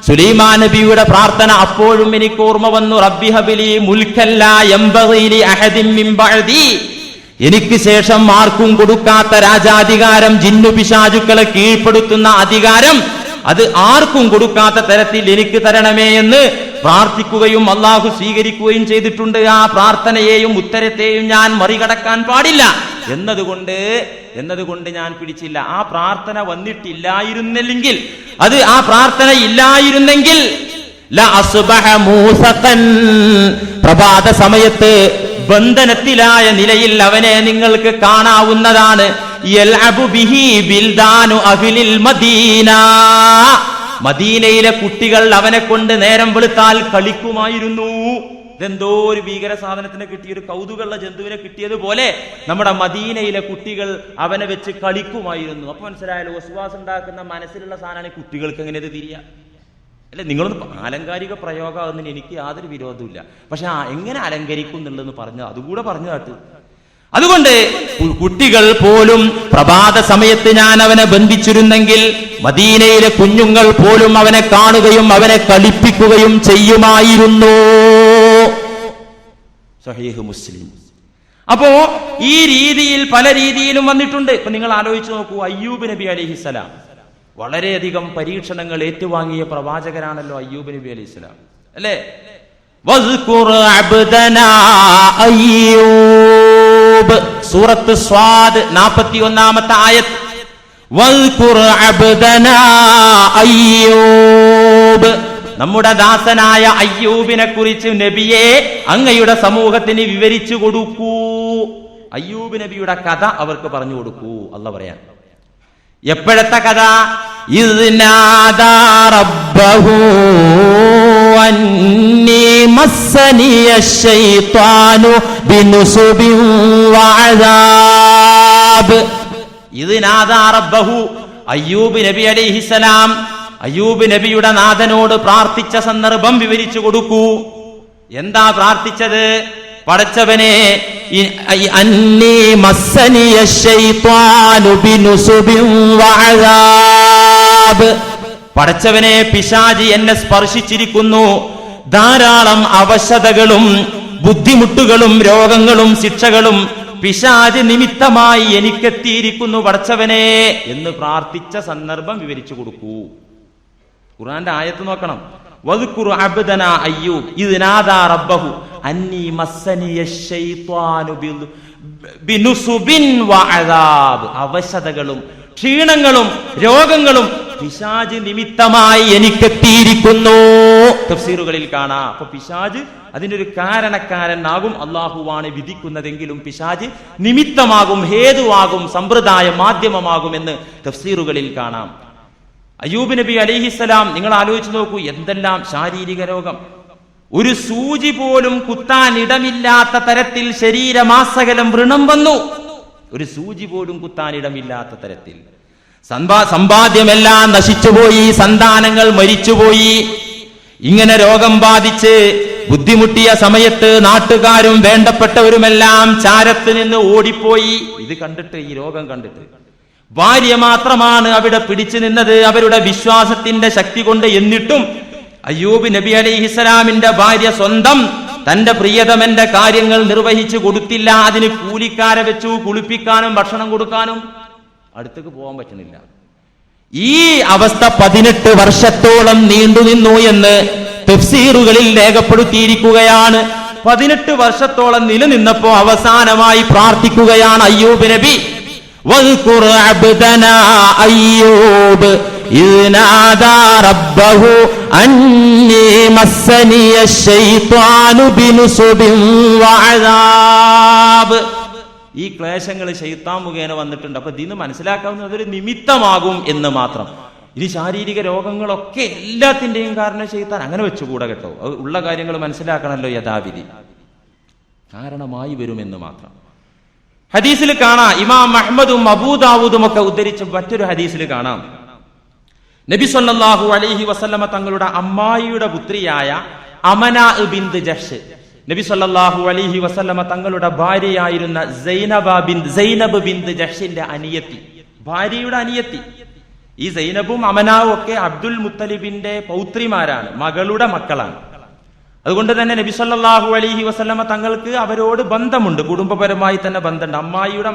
സുലൈമാൻ നബിയുടെ പ്രാർത്ഥന അപ്പോഴും എനിക്ക് ഓർമ്മ വന്നു. റബ്ബി ഹബ്ലി മുൽക്കൻ ലാ യംബഗി ലി അഹദിൻ മിൻ ബഅദി, എനിക്ക് ശേഷം ആർക്കും കൊടുക്കാത്ത രാജാധികാരം, ജിന്നു പിശാചുക്കളെ കീഴ്പ്പെടുത്തുന്ന അധികാരം, അത് ആർക്കും കൊടുക്കാത്ത തരത്തിൽ എനിക്ക് തരണമേ എന്ന് പ്രാർത്ഥിക്കുകയും അള്ളാഹു സ്വീകരിക്കുകയും ചെയ്തിട്ടുണ്ട്. ആ പ്രാർത്ഥനയെയും ഉത്തരത്തെയും ഞാൻ മറികടക്കാൻ പാടില്ല എന്നതുകൊണ്ട് ഞാൻ പിടിച്ചില്ല. ആ പ്രാർത്ഥന വന്നിട്ടില്ലായിരുന്നില്ലെങ്കിൽ, അത് ആ പ്രാർത്ഥന ഇല്ലായിരുന്നെങ്കിൽ പ്രഭാത സമയത്ത് ബന്ധനത്തിലായ നിലയിൽ അവനെ നിങ്ങൾക്ക് കാണാവുന്നതാണ്. മദീനയിലെ കുട്ടികൾ അവനെ കൊണ്ട് നേരം വെളുത്താൽ കളിക്കുമായിരുന്നു. ഇതെന്തോ ഒരു ഭീകര സാധനത്തിനെ കിട്ടിയ, ഒരു കൗതുകമുള്ള ജന്തുവിനെ കിട്ടിയതുപോലെ നമ്മുടെ മദീനയിലെ കുട്ടികൾ അവനെ വെച്ച് കളിക്കുമായിരുന്നു. അപ്പൊ മനസ്സിലായാലും വസ്വാസ് ഉണ്ടാക്കുന്ന മനസ്സിലുള്ള സാധനമാണ് കുട്ടികൾക്ക് എങ്ങനെ ഇത് തിരിയാ? അല്ലെ, നിങ്ങളൊന്ന് ആലങ്കാരിക പ്രയോഗമാകുന്നതിന് എനിക്ക് യാതൊരു വിരോധമില്ല. പക്ഷെ എങ്ങനെ അലങ്കരിക്കും എന്നുള്ളതെന്ന് പറഞ്ഞത് അതുകൂടെ പറഞ്ഞു കാട്ട്. അതുകൊണ്ട് കുട്ടികൾ പോലും പ്രഭാത സമയത്ത് ഞാൻ അവനെ ബന്ധിച്ചിരുന്നെങ്കിൽ മദീനയിലെ കുഞ്ഞുങ്ങൾ പോലും അവനെ കാണുകയും അവനെ കളിപ്പിക്കുകയും ചെയ്യുമായിരുന്നു. സഹീഹ് മുസ്ലിം. അപ്പോ ഈ രീതിയിൽ പല രീതിയിലും വന്നിട്ടുണ്ട്. ഇപ്പൊ നിങ്ങൾ ആലോചിച്ച് നോക്കൂ, അയ്യൂബ് നബി അലൈഹിസ്സലാം വളരെയധികം പരീക്ഷണങ്ങൾ ഏറ്റുവാങ്ങിയ പ്രവാചകരാണല്ലോ അയ്യൂബ് നബി അലൈഹിസ്സലാം, അല്ലേ? സൂറത്ത് സ്വാദ് 41-ാമത്തെ ആയത്ത്. നമ്മുടെ ദാസനായ അയ്യൂബിനെ കുറിച്ച് നബിയെ അങ്ങയുടെ സമൂഹത്തിന് വിവരിച്ചു കൊടുക്കൂ. അയ്യൂബ് നബിയുടെ കഥ അവർക്ക് പറഞ്ഞു കൊടുക്കൂ. അല്ലാഹ് പറയാൻ എപ്പോഴത്തെ കഥ? അന്നീ മസ്സനിയ ശൈത്വാനു ബിനുസുബിൻ വഅദാബ്. ഇത് നാദാ റബ്ബഹു, അയ്യൂബ് നബി അലൈഹിസ്സലാം അയ്യൂബ് നബിയുടെ നാഥനോട് പ്രാർത്ഥിച്ച സന്ദർഭം വിവരിച്ചു കൊടുക്കൂ. എന്താ പ്രാർത്ഥിച്ചത്? പടച്ചവനെ, അന്നീ മസ്സനിയ ശൈത്വാനു ബിനുസുബിൻ വഅദാബ്, പടച്ചവനെ പിശാചി എന്നെ സ്പർശിച്ചിരിക്കുന്നു, ധാരാളം അവശതകളും ബുദ്ധിമുട്ടുകളും രോഗങ്ങളും ശിക്ഷകളും പിശാച് നിമിത്തമായി എനിക്കെത്തിയിരിക്കുന്നു പടച്ചവനെ എന്ന് പ്രാർത്ഥിച്ച സന്ദർഭം വിവരിച്ചു കൊടുക്കൂ. ഖുർആന്റെ ആയത്ത് നോക്കണം. വദ്കുറു അബ്ദനാ അയ്യൂബ് ഇദ് നാദാ റബ്ബഹു അന്നീ മസ്സനിയ ശൈത്വാനു ബിനുസുബിൻ വഅദാബ്, അവശതകളും ക്ഷീണങ്ങളും രോഗങ്ങളും പിശാച് നിമിത്തമായി എനിക്കെത്തിയിരിക്കുന്നു. തഫ്സീറുകളിൽ കാണാം. അപ്പൊ പിശാച് അതിന്റെ ഒരു കാരണക്കാരനാകും, അള്ളാഹുവാണ് വിധിക്കുന്നതെങ്കിലും പിശാച് നിമിത്തമാകും, ഹേതുവാകും, സമ്പ്രദായ മാധ്യമമാകുമെന്ന് തഫ്സീറുകളിൽ കാണാം. അയ്യൂബ് നബി അലൈഹിസ്സലാം നിങ്ങൾ ആലോചിച്ച് നോക്കൂ, എന്തെല്ലാം ശാരീരിക രോഗം. ഒരു സൂചി പോലും കുത്താൻ ഇടമില്ലാത്ത തരത്തിൽ ശരീരമാസകലം വ്രണം വന്നു. ഒരു സൂചി പോലും കുത്താൻ ഇടമില്ലാത്ത തരത്തിൽ സമ്പാദ്യമെല്ലാം നശിച്ചുപോയി, സന്താനങ്ങൾ മരിച്ചുപോയി. ഇങ്ങനെ രോഗം ബാധിച്ച് ബുദ്ധിമുട്ടിയ സമയത്ത് നാട്ടുകാരും വേണ്ടപ്പെട്ടവരുമെല്ലാം ചാരത്ത് നിന്ന് ഓടിപ്പോയി. ഇത് കണ്ടിട്ട്, ഈ രോഗം കണ്ടിട്ട് ഭാര്യ മാത്രമാണ് അവിടെ പിടിച്ചു നിന്നത് അവരുടെ വിശ്വാസത്തിന്റെ ശക്തി കൊണ്ട്. എന്നിട്ടും അയ്യൂബ് നബി അലൈഹിസ്സലാമിന്റെ ഭാര്യ സ്വന്തം തന്റെ പ്രിയതമന്റെ കാര്യങ്ങൾ നിർവഹിച്ചു കൊടുത്തില്ല. അതിന് കൂലിക്കാരെ വെച്ചു കുളിപ്പിക്കാനും ഭക്ഷണം കൊടുക്കാനും. അടുത്തേക്ക് പോകാൻ പറ്റുന്നില്ല. ഈ അവസ്ഥ 18 വർഷത്തോളം നീണ്ടുനിന്നു എന്ന് തഫ്സീറുകളിൽ രേഖപ്പെടുത്തിയിരിക്കുകയാണ്. 18 വർഷത്തോളം നിലനിന്നപ്പോ അവസാനമായി പ്രാർത്ഥിക്കുകയാണ് അയ്യൂബ് നബി. വദ്കുർ അബ്ദനാ അയ്യൂബ് ഇദ് നാദാ റബ്ബഹു അന്നീ മസ്സനിയ ശൈത്വാനു ബിനുസുബിൻ വഅദാബ്. ഈ ക്ലേശങ്ങൾ ശൈത്താൻ മുഖേന വന്നിട്ടുണ്ട്. അപ്പൊ ഇതിന്ന് മനസ്സിലാക്കാവുന്നത് അതൊരു നിമിത്തമാകും എന്ന് മാത്രം. ഇനി ശാരീരിക രോഗങ്ങളൊക്കെ എല്ലാത്തിന്റെയും കാരണം ശൈത്താൻ, അങ്ങനെ വെച്ചുകൂടാ കേട്ടോ. ഉള്ള കാര്യങ്ങൾ മനസ്സിലാക്കണമല്ലോ യഥാവിധി. കാരണമായി വരുമെന്ന് മാത്രം. ഹദീസിൽ കാണാം, ഇമാം അഹ്മദും അബൂദാവൂദും ഒക്കെ ഉദ്ധരിച്ച മറ്റൊരു ഹദീസിൽ കാണാം, നബി സല്ലല്ലാഹു അലൈഹി വസല്ലമ തങ്ങളുടെ അമ്മായിയുടെ പുത്രിയായ അമനാ ബിന്ത് ജഹ്ഷ്, നബി സല്ലല്ലാഹു അലൈഹി വസല്ലമ തങ്ങളുടെ ഭാര്യയായിരുന്ന സൈനബ് ബിന്ത് ജഹ്ഷിന്റെ അനിയത്തി, ഭാര്യയുടെ അനിയത്തി. ഈ സൈനബും അമനാവും ഒക്കെ അബ്ദുൽ മുത്തലിബിന്റെ പൗത്രിമാരാണ്, മകളുടെ മക്കളാണ്. അതുകൊണ്ട് തന്നെ നബി സല്ലല്ലാഹു അലൈഹി വസല്ലമ തങ്ങൾക്ക് അവരോട് ബന്ധമുണ്ട്, കുടുംബപരമായി തന്നെ ബന്ധമുണ്ട്. അമ്മായിയുടെ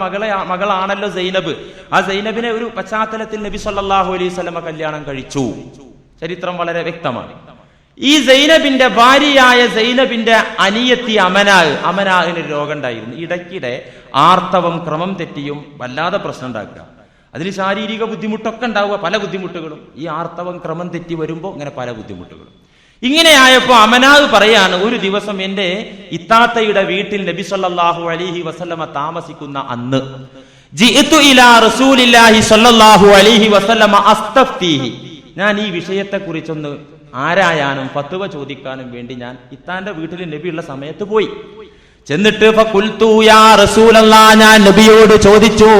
മകളാണല്ലോ സൈനബ്. ആ സൈനബിനെ ഒരു പശ്ചാത്തലത്തിൽ നബി സല്ലല്ലാഹു അലൈഹി വസല്ലമ കല്യാണം കഴിച്ചു. ചരിത്രം വളരെ വ്യക്തമാണ്. ഈ സൈനബിന്റെ ഭാര്യയായ സൈനബിന്റെ അനിയത്തി അമനാഹിന് രോഗം ഉണ്ടായിരുന്നു. ഇടയ്ക്കിടെ ആർത്തവം ക്രമം തെറ്റിയും വല്ലാതെ പ്രശ്നം ഉണ്ടാക്കുക. അതിന് ശാരീരിക ബുദ്ധിമുട്ടൊക്കെ ഉണ്ടാവുക, പല ബുദ്ധിമുട്ടുകളും. ഈ ആർത്തവം ക്രമം തെറ്റി വരുമ്പോൾ ഇങ്ങനെ പല ബുദ്ധിമുട്ടുകളും. ഇങ്ങനെയായപ്പോ അമനാഹ് പറയാണ്, ഒരു ദിവസം എന്റെ ഇത്താത്തയുടെ വീട്ടിൽ നബി സല്ലല്ലാഹു അലൈഹി വസല്ലമ താമസിക്കുന്ന അന്ന് ജിഇതു ഇലാ റസൂലില്ലാഹി സല്ലല്ലാഹു അലൈഹി വസല്ലമ അസ്തഫ്തീഹി, ഞാൻ ഈ വിഷയത്തെ കുറിച്ചൊന്ന് ആരായാനും ഫത്വ ചോദിക്കാനും വേണ്ടി ഞാൻ ഇത്താന്റെ വീട്ടിൽ നബിയുള്ള സമയത്ത് പോയി. ചെന്നിട്ട് ഫഖുൽതു യാ റസൂലല്ലാഹ്, ഞാൻ നബിയോട് ചോദിച്ചു,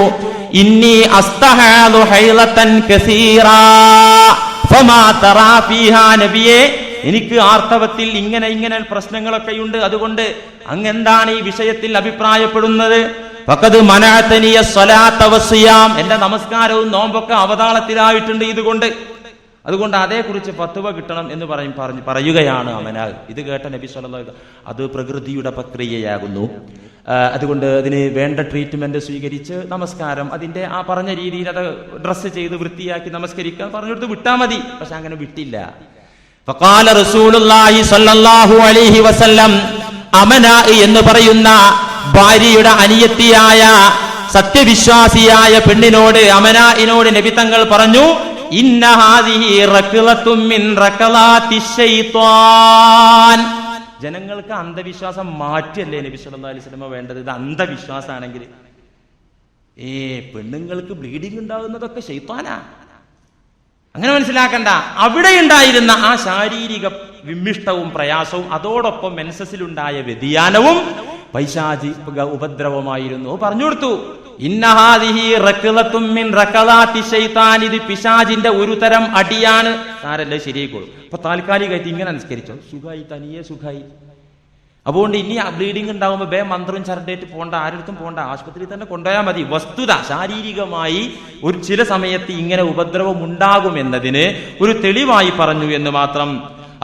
ഇന്നി അസ്തഹാദു ഹൈളതൻ കസീറാ ഫമാ തറാ ഫീഹാ, നബിയേ എനിക്ക് ആർത്തവത്തിൽ ഇങ്ങനെ പ്രശ്നങ്ങളൊക്കെയുണ്ട്, അതുകൊണ്ട് അങ്ങ് എന്താണ് ഈ വിഷയത്തിൽ അഭിപ്രായപ്പെടുന്നത്? ഫഖദ് മനഅതനിയ സ്വലാത്ത വസ്സിയാം, എന്റെ നമസ്കാരവും നോമ്പൊക്കെ അവതാളത്തിലായിട്ടുണ്ട് ഇതുകൊണ്ട്, അതുകൊണ്ട് അതേക്കുറിച്ച് ഫത്വ കിട്ടണം എന്ന് പറയുകയാണ് അമനാ. ഇത് കേട്ട നബി സല്ലല്ലാഹു അലൈഹി വസല്ലം, അത് പ്രകൃതിയുടെ പ്രക്രിയയാകുന്നു, അതുകൊണ്ട് അതിന് വേണ്ട ട്രീറ്റ്മെന്റ് സ്വീകരിച്ച് നമസ്കാരം അതിന്റെ ആ പറഞ്ഞ രീതിയിൽ അത് ഡ്രസ്സ് ചെയ്ത് വൃത്തിയാക്കി നമസ്കരിക്കാൻ പറഞ്ഞെടുത്ത് വിട്ടാ മതി. പക്ഷെ അങ്ങനെ വിട്ടില്ല. ഫഖാല റസൂലുള്ളാഹി സ്വല്ലല്ലാഹു അലൈഹി വസല്ലം, അമനാ എന്ന് പറയുന്ന ഭാര്യയുടെ അനിയത്തിയായ സത്യവിശ്വാസിയായ പെണ്ണിനോട്, അമനായിനോട് നബി തങ്ങൾ പറഞ്ഞു, ഇന്ന ഹാദിഹി റക്ളത്തും മിൻ റക്ളാത്തി ശൈത്വാൻ, ജനങ്ങൾക്ക് അന്ധവിശ്വാസം മാറ്റിയല്ലേ നബി സല്ലല്ലാഹു അലൈഹി വസല്ലം വേണ്ടത്? ഇത് അന്ധവിശ്വാസമാണെങ്കിൽ പെണ്ണുങ്ങൾക്ക് ബ്ലീഡിംഗ് ഉണ്ടാകുന്നതൊക്കെ ശൈത്വാനാ, അങ്ങനെ മനസ്സിലാക്കണ്ട. അവിടെ ഉണ്ടായിരുന്ന ആ ശാരീരിക വിമ്മിഷ്ടവും പ്രയാസവും അതോടൊപ്പം മെൻസസിലുണ്ടായ വ്യതിയാനവും പൈശാചിക ഉപദ്രവമായിരുന്നു. പറഞ്ഞു കൊടുത്തു, ഇന്നഹാദിഹി റക്ളത്തും മിൻ റക്ളാത്തി ശൈത്താൻ, ഇത് പിശാചിന്റെ ഒരു തരം അടിയാണ്. സാരല്ലേ, ശരിയായിക്കോളും. അപ്പൊ താൽക്കാലികമായിട്ട് ഇങ്ങനെ അനുസ്കരിച്ചോ, സുഖായി, തനിയെ സുഖായി. അതുകൊണ്ട് ഇനി ബ്ലീഡിംഗ് ഉണ്ടാകുമ്പോൾ മന്ത്രവും ചരണ്ടേറ്റ് പോണ്ട, ആരുടെ പോണ്ട, ആശുപത്രിയിൽ തന്നെ കൊണ്ടുപോയാൽ മതി. വസ്തുത ശാരീരികമായി ഒരു ചില സമയത്ത് ഇങ്ങനെ ഉപദ്രവം ഉണ്ടാകുമെന്നതിന് ഒരു തെളിവായി പറഞ്ഞു എന്ന് മാത്രം.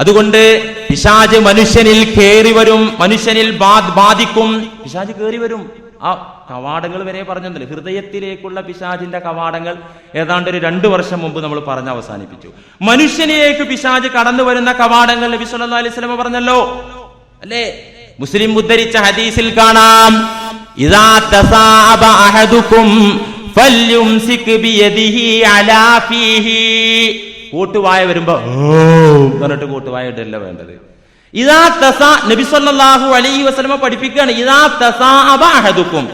അതുകൊണ്ട് പിശാച് മനുഷ്യനിൽ കയറി വരും, മനുഷ്യനിൽ ബാധിക്കും. പിശാച് കയറി വരും. ആ കവാടങ്ങൾ വരെ പറഞ്ഞല്ലോ, ഹൃദയത്തിലേക്കുള്ള പിശാചിന്റെ കവാടങ്ങൾ ഏതാണ്ട് ഒരു 2 വർഷം മുമ്പ് നമ്മൾ പറഞ്ഞ് അവസാനിപ്പിച്ചു. മനുഷ്യനിലേക്ക് പിശാച് കടന്നു വരുന്ന കവാടങ്ങൾ നബി സല്ലല്ലാഹു അലൈഹി വസല്ലം പറഞ്ഞല്ലോ, അല്ലേ? മുസ്ലിം ഉദ്ധരിച്ച ഹദീസിൽ കാണാം, ഇദാ തസാഅബ അഹദുകും ഫല്യുംസിക് ബിയദിഹി അലാ ഫീഹി, കൂട്ടുവായ വരുമ്പോ എന്നിട്ട് കൂട്ടുവായ ഇടല്ല വേണ്ടത്. ഇദാ തസാ, നബി സല്ലല്ലാഹു അലൈഹി വസല്ലം പഠിപ്പിക്കുകയാണ്, ഇദാ തസാഅബ അഹദുകും,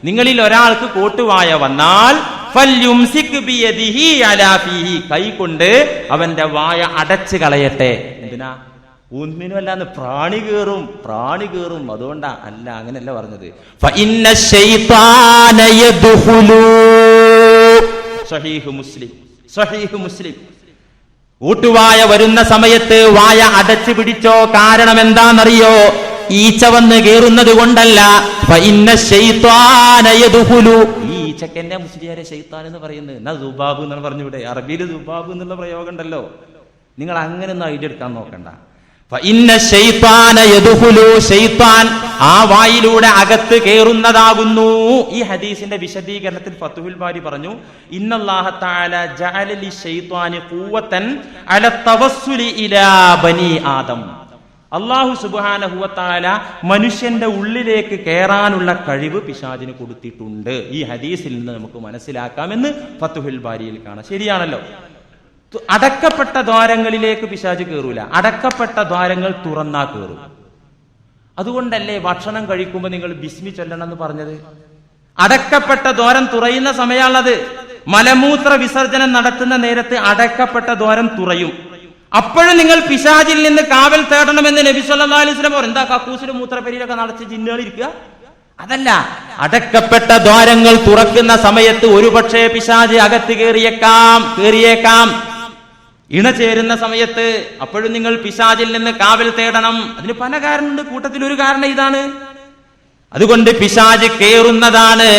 നിങ്ങളിൽ ഒരാൾക്ക് കൂട്ടുവായ വന്നാൽ ഫല്യുംസിക് ബിയദിഹി അലാ ഫീഹി, കൈ കൊണ്ട് അവന്റെ വായ അടച്ചു കളയട്ടെ. എന്തിനാ? ഊന്മിനും അല്ലാന്ന് പ്രാണി കേറും, അതുകൊണ്ടാ. അല്ല, അങ്ങനെയല്ല പറഞ്ഞത്. ഫഇന്ന ശൈത്താന യദ്ഖുലു, സഹീഹ് മുസ്ലിം. ഊട്ടുവായ വരുന്ന സമയത്ത് വായ അടച്ചു പിടിച്ചോ. കാരണം എന്താണെന്നറിയോ? ഈച്ച വന്ന് കേറുന്നത് കൊണ്ടല്ല. ഫഇന്ന ശൈത്താന യദ്ഖുലു, ഈ ഈച്ചക്കെന്നെ മുസ്ലിയാരെ ശൈത്താൻ എന്ന് പറയുന്നത്. എന്നാ ദുബാബ് എന്നാണ് പറഞ്ഞൂടെ? അറബിയിൽ ദുബാബ് എന്നുള്ള പ്രയോഗം ഉണ്ടല്ലോ. നിങ്ങൾ അങ്ങനെ ഒന്നും ഐഡിയ എടുക്കാൻ നോക്കണ്ട. ശൈത്താൻ ആ വായിലൂടെ അകത്ത് കയറുന്നതാകുന്നു. ഈ ഹദീസിന്റെ വിശദീകരണത്തിൽ ഫത്ഹുൽ ബാരി പറഞ്ഞു, ഇന്നല്ലാഹ തആല ജഅല ലിശൈത്വാനി ഖുവ്വതൻ അല തവസ്സുലി ഇലാ ബനി ആദം. അല്ലാഹു സുബ്ഹാനഹു വ തആല മനുഷ്യന്റെ ഉള്ളിലേക്ക് കയറാനുള്ള കഴിവ് പിശാചിന് കൊടുത്തിട്ടുണ്ട്. ഈ ഹദീസിൽ നിന്ന് നമുക്ക് മനസ്സിലാക്കാമെന്ന് ഫത്ഹുൽ ബാരിയിൽ കാണാം. ശരിയാണല്ലോ. അടക്കപ്പെട്ട ദ്വാരങ്ങളിലേക്ക് പിശാച് കയറൂല, അടക്കപ്പെട്ട ദ്വാരങ്ങൾ തുറന്നാ കയറും. അതുകൊണ്ടല്ലേ ഭക്ഷണം കഴിക്കുമ്പോൾ നിങ്ങൾ ബിസ്മി ചൊല്ലണം എന്ന് പറഞ്ഞത്? അടക്കപ്പെട്ട ദ്വാരം തുറയുന്ന സമയമാണത്. മലമൂത്ര വിസർജനം നടത്തുന്ന നേരത്ത് അടക്കപ്പെട്ട ദ്വാരം തുറയും. അപ്പോഴും നിങ്ങൾ പിശാചിൽ നിന്ന് കാവൽ തേടണമെന്ന് നബി സല്ലല്ലാഹു അലൈഹി വസല്ലം പറഞ്ഞു. എന്താ കക്കൂസിലും മൂത്രപ്പെരിയിലൊക്കെ നടച്ച് ജിന്നുകൾ ഇരിക്കുക? അതല്ല, അടക്കപ്പെട്ട ദ്വാരങ്ങൾ തുറക്കുന്ന സമയത്ത് ഒരുപക്ഷെ പിശാച് അകത്ത് കയറിയേക്കാം. ഇണ ചേരുന്ന സമയത്ത് അപ്പോഴും നിങ്ങൾ പിശാചിൽ നിന്ന് കാവൽ തേടണം. അതിന് പല കാരണമുണ്ട്. കൂട്ടത്തിൽ ഒരു കാരണം ഇതാണ്. അതുകൊണ്ട് പിശാച് കേറുന്നതാണ്,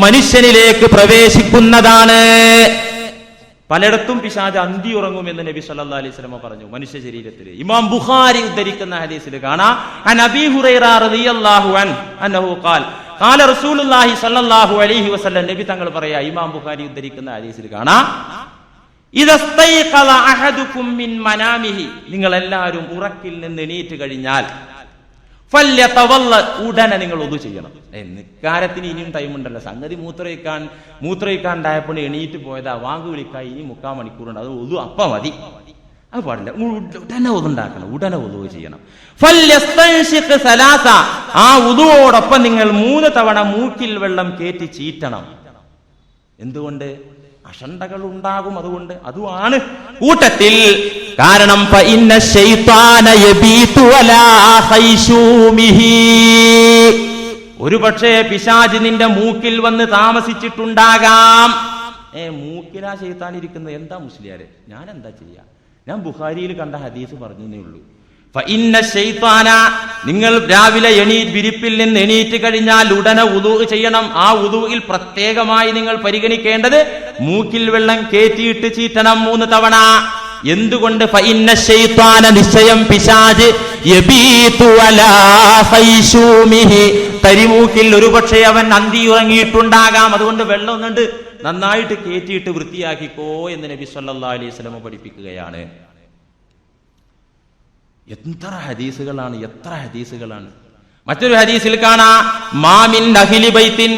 മനുഷ്യനിലേക്ക് പ്രവേശിക്കുന്നതാണ്. പലയിടത്തും പിശാച് അന്തി ഉറങ്ങുമെന്ന് നബി സല്ലല്ലാഹു അലൈഹി വസല്ലം പറഞ്ഞു മനുഷ്യ ശരീരത്തിൽ. ഇമാം ബുഖാരി ഉദ്ധരിക്കുന്ന ഹദീസിൽ കാണാം, അൻ അബീ ഹുറൈറ റളിയല്ലാഹു അൻഹു ഖാൽ ഖാല റസൂലുള്ളാഹി സ്വല്ലല്ലാഹു അലൈഹി വസല്ലം, നബി തങ്ങൾ പറയാ, ഇമാം ബുഖാരി ഉദ്ധരിക്കുന്ന ഹദീസിൽ കാണാം, ഇദസ്തൈഖല അഹദുകും മിൻ മനാമിഹി, നിങ്ങൾ എല്ലാവരും ഉറക്കിൽ നിന്ന് എണീറ്റ് കഴിഞ്ഞാൽ ഫല്യതവല്ല, ഉടനെ നിങ്ങൾ wudu ചെയ്യണം. നിക്കാരത്തിന് ഇനിയും ടൈം ഉണ്ടല്ലോ, സംഗതി മൂത്രയിക്കാണ്ടായപ്പോൾ എണീറ്റ് പോയതാ, വാങ്ക് വിളിക്കാൻ ഇനി 3/4 മണിക്കൂറുണ്ട്, അത് wudu അപ്പം മതി, അത് പാടില്ല, ഉടനെ wudu ഉണ്ടാക്കണം, ഉടനെ wudu ചെയ്യണം. ഫല്യസ്തൻഷിഖ് സലാസ, ആ wuduവോടൊപ്പം നിങ്ങൾ 3 തവണ മൂക്കിൽ വെള്ളം കയറ്റി ചീറ്റണം. എന്തുകൊണ്ട്? അഷണ്ടകൾ ഉണ്ടാകും, അതുകൊണ്ട് അതുമാണ് കൂട്ടത്തിൽ കാരണം. ഒരു പക്ഷേ പിശാച് നിന്റെ മൂക്കിൽ വന്ന് താമസിച്ചിട്ടുണ്ടാകാം. മൂക്കിലാ ശൈത്താൻ ഇരിക്കുന്നത്, എന്താ മുസ്ലിയാരെ, ഞാൻ എന്താ ചെയ്യാ, ഞാൻ ബുഖാരിയിൽ കണ്ട ഹദീസ് പറഞ്ഞേ ഉള്ളൂ. നിങ്ങൾ രാവിലെ വിരിപ്പിൽ നിന്ന് എണീറ്റ് കഴിഞ്ഞാൽ ഉടനെ wudu ചെയ്യണം. ആ wuduയിൽ പ്രത്യേകമായി നിങ്ങൾ പരിഗണിക്കേണ്ടത് മൂക്കിൽ വെള്ളം കേറ്റിയിട്ട് ചീറ്റണം 3 തവണ. എന്തുകൊണ്ട്? നിശ്ചയം പിശാച് കരിമൂക്കിൽ ഒരുപക്ഷെ അവൻ അന്തി ഉറങ്ങിയിട്ടുണ്ടാകാം. അതുകൊണ്ട് വെള്ളം ഒന്നുണ്ട് നന്നായിട്ട് കേറ്റിയിട്ട് വൃത്തിയാക്കിക്കോ എന്ന് നബി സല്ലല്ലാഹു അലൈഹി വസല്ലം പഠിപ്പിക്കുകയാണ്. എത്ര ഹദീസുകളാണ്. മറ്റൊരു ഹദീസിൽ കാണാ, മാമിൻ അഹ്ലി ബൈത്തിൻ